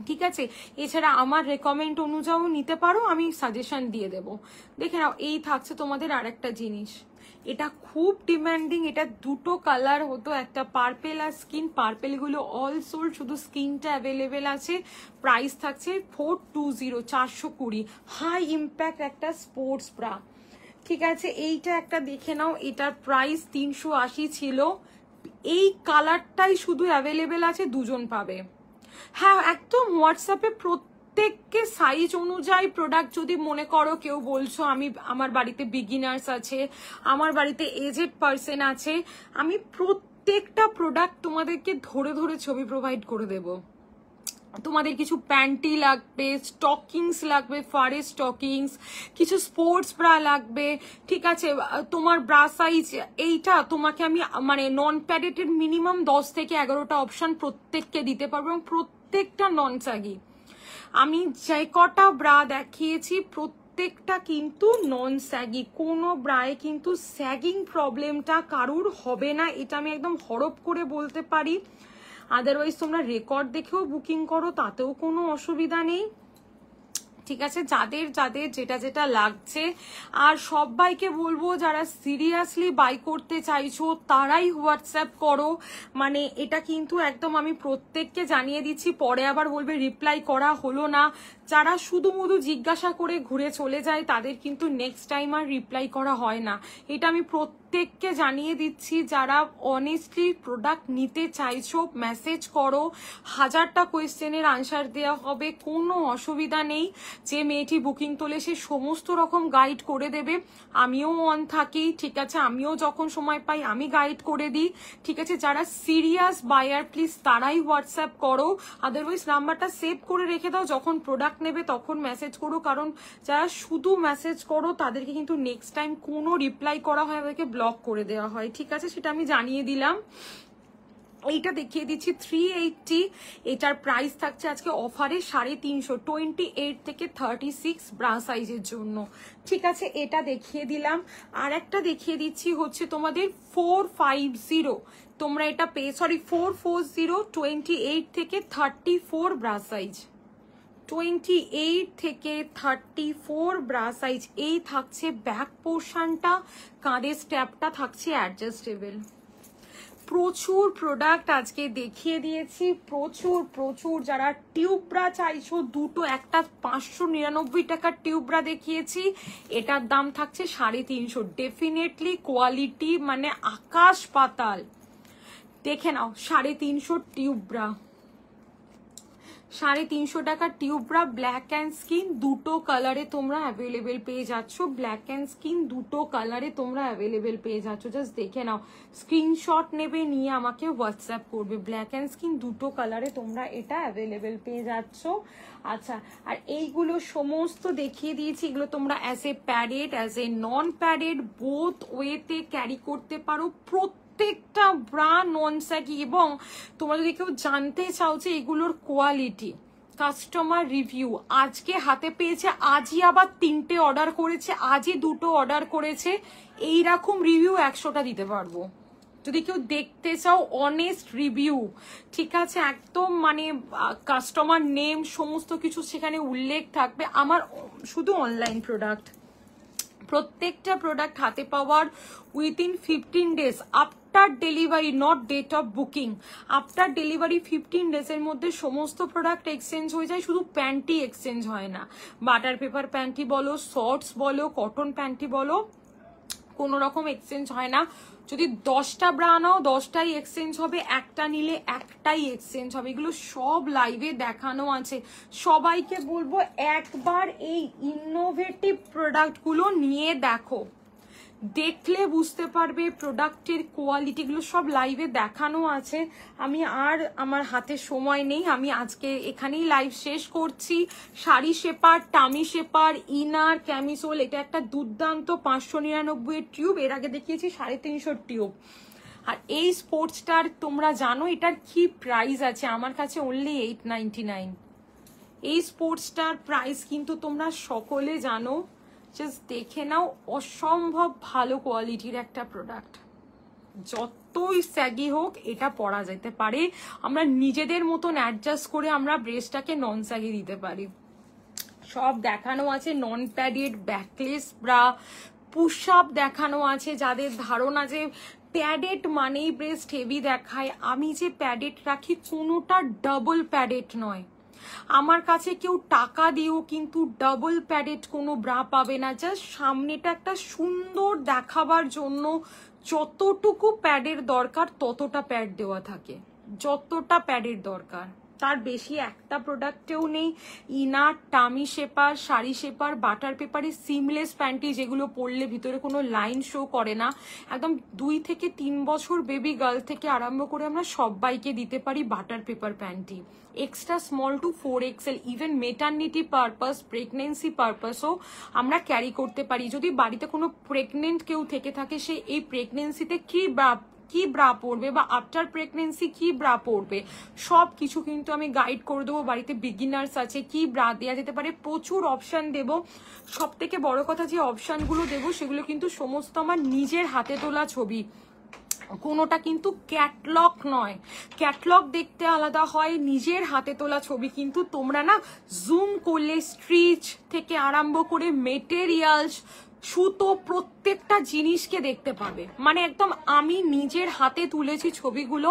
ঠিক আছে। এছাড়া আমার রেকমেন্ড অনুযায়ী নিতে পারো, আমি সাজেশন দিয়ে দেব। দেখে নাও, এই থাকছে তোমাদের আরেকটা জিনিস, এটা খুব ডিমান্ডিং। এটা দুটো কালার হতো, একটা পার্পেল আর স্কিন। পার্পেল গুলো অল সোল্ড, শুধু স্কিনটা অ্যাভেলেবেল আছে। প্রাইস থাকছে 420, 420। হাই ইম্প্যাক্ট একটা স্পোর্টস ব্রা, ঠিক আছে। এইটা একটা দেখে নাও, এটার প্রাইস 380 ছিল। এই কালারটাই শুধু অ্যাভেলেবেল আছে, দুজন পাবে। হ্যাঁ একদম হোয়াটসঅ্যাপে প্রত্যেককে সাইজ অনুযায়ী প্রোডাক্ট, যদি মনে করো কেউ বলছো আমি আমার বাড়িতে বিগিনার্স আছে, আমার বাড়িতে এজেড পার্সন আছে, আমি প্রত্যেকটা প্রোডাক্ট তোমাদেরকে ধরে ধরে ছবি প্রোভাইড করে দেবো। তোমাদের কিছু প্যান্টি লাগবে, স্টকিংস লাগবে, ফারের স্টকিংস, কিছু স্পোর্টস ব্রা লাগবে, ঠিক আছে, তোমার ব্রা সাইজ এইটা তোমাকে আমি মানে নন প্যাডেটের মিনিমাম 10 থেকে 11টা অপশন প্রত্যেককে দিতে পারবো, এবং প্রত্যেকটা নন স্যাগি। আমি যে কটা ব্রা দেখিয়েছি প্রত্যেকটা কিন্তু নন স্যাগি, কোনো ব্রায়ে কিন্তু স্যাগিং প্রবলেমটা কারুর হবে না, এটা আমি একদম হরপ করে বলতে পারি। আদারওয়াইজ তোমরা রেকর্ড দেখেও বুকিং করো, তাতেও কোনো অসুবিধা নেই, ঠিক আছে। যাদের যাদের যেটা যেটা লাগছে, আর সবাইকে বলবো যারা সিরিয়াসলি বাই করতে চাইছো তারাই হোয়াটসঅ্যাপ করো, মানে এটা কিন্তু একদম আমি প্রত্যেককে জানিয়ে দিচ্ছি, পরে আবার বলবে রিপ্লাই করা হলো না। যারা শুধু জিজ্ঞাসা করে ঘুরে চলে যায় তাদের কিন্তু নেক্সট টাইম আর রিপ্লাই করা হয় না, এটা আমি প্রত্যেককে জানিয়ে দিচ্ছি। যারা অনেস্টলি প্রোডাক্ট নিতে চাইছো মেসেজ করো, 1000টা কোয়েশ্চেনের আনসার দেওয়া হবে, কোনো অসুবিধা নেই। যে মেয়েটি বুকিং তোলে সে সমস্ত রকম গাইড করে দেবে, আমিও অন থাকি, ঠিক আছে, আমিও যখন সময় পাই আমি গাইড করে দিই, ঠিক আছে। যারা সিরিয়াস বায়ার প্লিজ তারাই হোয়াটসঅ্যাপ করো, আদারওয়াইজ নাম্বারটা সেভ করে রেখে দাও, যখন প্রোডাক্ট নেবে তখন মেসেজ করো, কারণ যারা শুধু মেসেজ করো তাদেরকে কিন্তু নেক্সট টাইম কোনো রিপ্লাই করা হয় তাদেরকে ব্লক করে দেওয়া হয়, ঠিক আছে, সেটা আমি জানিয়ে দিলাম। এইটা দেখিয়ে দিচ্ছি 380, এটার প্রাইস থাকছে আজকে অফারে 350, 28 থেকে 36 ব্রা সাইজের জন্য, ঠিক আছে, এটা দেখিয়ে দিলাম। আর একটা দেখিয়ে দিচ্ছি হচ্ছে তোমাদের 450, তোমরা এটা পেয়ে 440, 28 থেকে 34 ব্রা সাইজ, 28 থেকে 34 ব্রা সাইজ। এই থাকছে ব্যাক পোর্শনটা, কাঁধের স্ট্যাপটা থাকছে অ্যাডজাস্টেবল। প্রচুর প্রোডাক্ট আজকে দেখিয়ে দিয়েছি, প্রচুর প্রচুর। যারা টিউব ব্রা চাইছো দুটো, একটা 599 টাকার টিউব ব্রা দেখিয়েছি, এটার দাম থাকছে 350। ডেফিনেটলি কোয়ালিটি মানে আকাশ পাতাল, দেখে নাও 350 টিউব ব্রা, 350 টাকার tube bra, black and skin, দুটো কালারে তোমরা অ্যাভেলেবেল পেয়ে যাচ্ছ, ব্ল্যাক অ্যান্ড স্কিন দুটো কালারে তোমরা অ্যাভেলেবেল পেয়ে যাচ্ছ, জাস্ট দেখে নাও, স্ক্রিনশট নেবে নিয়ে আমাকে হোয়াটসঅ্যাপ করবে, ব্ল্যাক অ্যান্ড স্কিন দুটো কালারে তোমরা এটা অ্যাভেলেবেল পেয়ে যাচ্ছ। আচ্ছা, আর এইগুলো সমস্ত দেখিয়ে দিয়েছি, এগুলো তোমরা as a padded as a non padded both ওয়েতে ক্যারি করতে পারো, প্রত্যেকটা ব্রা নন স্যাগি। এবং তোমরা যদি কেউ জানতে চাও যে এগুলোর কোয়ালিটি, কাস্টমার রিভিউ আজকে হাতে পেয়েছে, আজই আবার 3টে অর্ডার করেছে, আজই 2টো অর্ডার করেছে, এইরকম রিভিউ 100টা দিতে পারবো। যদি কেউ দেখতে চাও অনেস্ট রিভিউ, ঠিক আছে, একদম মানে কাস্টমার নেম সমস্ত কিছু সেখানে উল্লেখ থাকবে। আমার শুধু অনলাইন প্রোডাক্ট, প্রত্যেকটা প্রোডাক্ট হাতে পাওয়ার within 15 days after delivery, not date of booking, after delivery 15 ডেজের মধ্যে সমস্ত প্রোডাক্ট এক্সচেঞ্জ হয়ে যায়। শুধু প্যান্টি এক্সচেঞ্জ হয় না, বাটার পেপার প্যান্টি বলো, শর্টস বলো, কটন প্যান্টি বলো, কোনো রকম এক্সচেঞ্জ হয় না। যদি 10টা ব্রা নাও 10টাই এক্সচেঞ্জ হবে, একটা নিলে একটাই এক্সচেঞ্জ হবে, এগুলো সব লাইভে দেখানো আছে। সবাইকে বলবো একবার এই ইনোভেটিভ প্রোডাক্টগুলো নিয়ে দেখো, দেখলে বুঝতে পারবে প্রোডাক্টের কোয়ালিটিগুলো সব লাইভে দেখানো আছে। আমি আর আমার হাতে সময় নেই, আমি আজকে এখানেই লাইভ শেষ করছি। Sari shaper, tummy shaper, inner, camisole, এটা একটা দুর্দান্ত 599 টিউব, এর আগে দেখিয়েছি 350 টিউব। আর এই স্পোর্টসটার তোমরা জানো এটার কি প্রাইস আছে, আমার কাছে অনলি 899। এই স্পোর্টসটার প্রাইস কিন্তু তোমরা সকলে জানো, জাস্ট দেখে নাও, অসম্ভব ভালো কোয়ালিটির একটা প্রোডাক্ট। যতই স্যাগি হোক এটা পরা যেতে পারে, আমরা নিজেদের মতন অ্যাডজাস্ট করে আমরা ব্রেসটাকে নন স্যাগি দিতে পারি। সব দেখানো আছে, নন padded, backless bra, push up দেখানো আছে। যাদের ধারণা যে প্যাডেড মানেই ব্রেস্ট হেভি দেখায়, আমি যে প্যাডেড রাখি কোনোটা ডাবল প্যাডেড নয়। আমার কাছে কেউ টাকা দিয়েও কিন্তু ডাবল প্যাডেড কোনো ব্রা পাবে না, জাস্ট সামনেটা একটা সুন্দর দেখাবার জন্য যতটুকু প্যাডের দরকার ততটা প্যাড দেওয়া থাকে, যতটা প্যাডের দরকার। তার বেশি একটা প্রোডাক্টেও নেই। Inner, tummy shaper, sari shaper, butter পেপারে সিমলেস প্যান্টি, যেগুলো পরলে ভিতরে কোনো লাইন শো করে না, একদম 2 থেকে 3 বছর বেবি গার্ল থেকে আরম্ভ করে আমরা সবাইকে দিতে পারি butter paper panty. Extra small to 4XL, even maternity purpose, pregnancy পারপাসও আমরা ক্যারি করতে পারি। যদি বাড়িতে কোনো প্রেগনেন্ট কেউ থেকে থাকে, সে এই প্রেগনেন্সিতে কি ব্রা পরবে বা আফটার প্রেগনেন্সি কি ব্রা পরবে, সব কিছু কিন্তু আমি গাইড করে দেবো। বাড়িতে বিগিনার্স আছে, কি ব্রা দেওয়া যেতে পারে, প্রচুর অপশান দেবো। সব থেকে বড় কথা, যে অপশানগুলো দেবো সেগুলো কিন্তু সমস্ত আমার নিজের হাতে তোলা ছবি, কোনোটা কিন্তু ক্যাটলগ নয়। ক্যাটলগ দেখতে আলাদা হয়, নিজের হাতে তোলা ছবি কিন্তু তোমরা না জুম করলে স্ট্রিচ থেকে আরম্ভ করে মেটেরিয়ালস, সুতো, প্রত্যেকটা জিনিসকে দেখতে পাবে। মানে একদম আমি নিজের হাতে তুলেছি ছবিগুলো,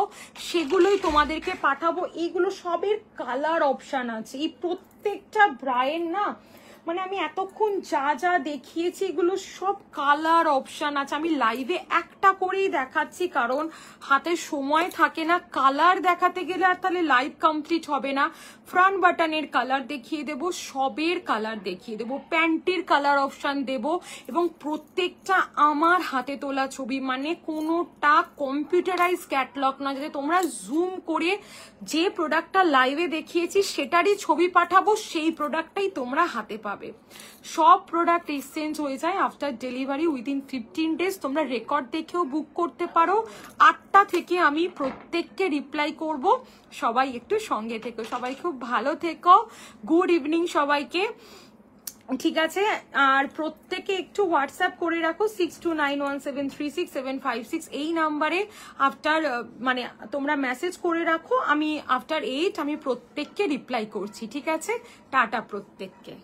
সেগুলোই তোমাদেরকে পাঠাবো। এইগুলো সবের কালার অপশান আছে, এই প্রত্যেকটা ব্রায়ের না, মানে আমি এতক্ষণ যা যা দেখিয়েছি এগুলো সব কালার অপশান আছে। আমি লাইভে একটা করেই দেখাচ্ছি, কারণ হাতে সময় থাকে না। কালার দেখাতে গেলে আর তাহলে লাইভ কমপ্লিট হবে না। ফ্রন্ট বাটনের কালার দেখিয়ে দেব, সবের কালার দেখিয়ে দেব, প্যান্টির কালার অপশান দেব, এবং প্রত্যেকটা আমার হাতে তোলা ছবি, মানে কোনোটা কম্পিউটারাইজ ক্যাটলগ না, যাতে তোমরা জুম করে যে প্রোডাক্টটা লাইভে দেখিয়েছি সেটারই ছবি পাঠাবো, সেই প্রোডাক্টটাই তোমরা হাতে পাবে। সব প্রোডাক্ট এক্সচেঞ্জ হয়ে যায় আফটার ডেলিভারি উইদিন 15 ডেজ। তোমরা রেকর্ড দেখেও বুক করতে পারো। 8টা থেকে আমি প্রত্যেককে রিপ্লাই করব। সবাই একটু সঙ্গে থেকো, সবাই খুব ভালো থেকো। গুড ইভিনিং সবাইকে, ঠিক আছে? আর প্রত্যেকে একটু হোয়াটসঅ্যাপ করে রাখো 6291736756 এই নাম্বারে। আফটার মানে তোমরা মেসেজ করে রাখো, আমি আফটার 8 আমি প্রত্যেককে রিপ্লাই করছি, ঠিক আছে? টাটা প্রত্যেককে।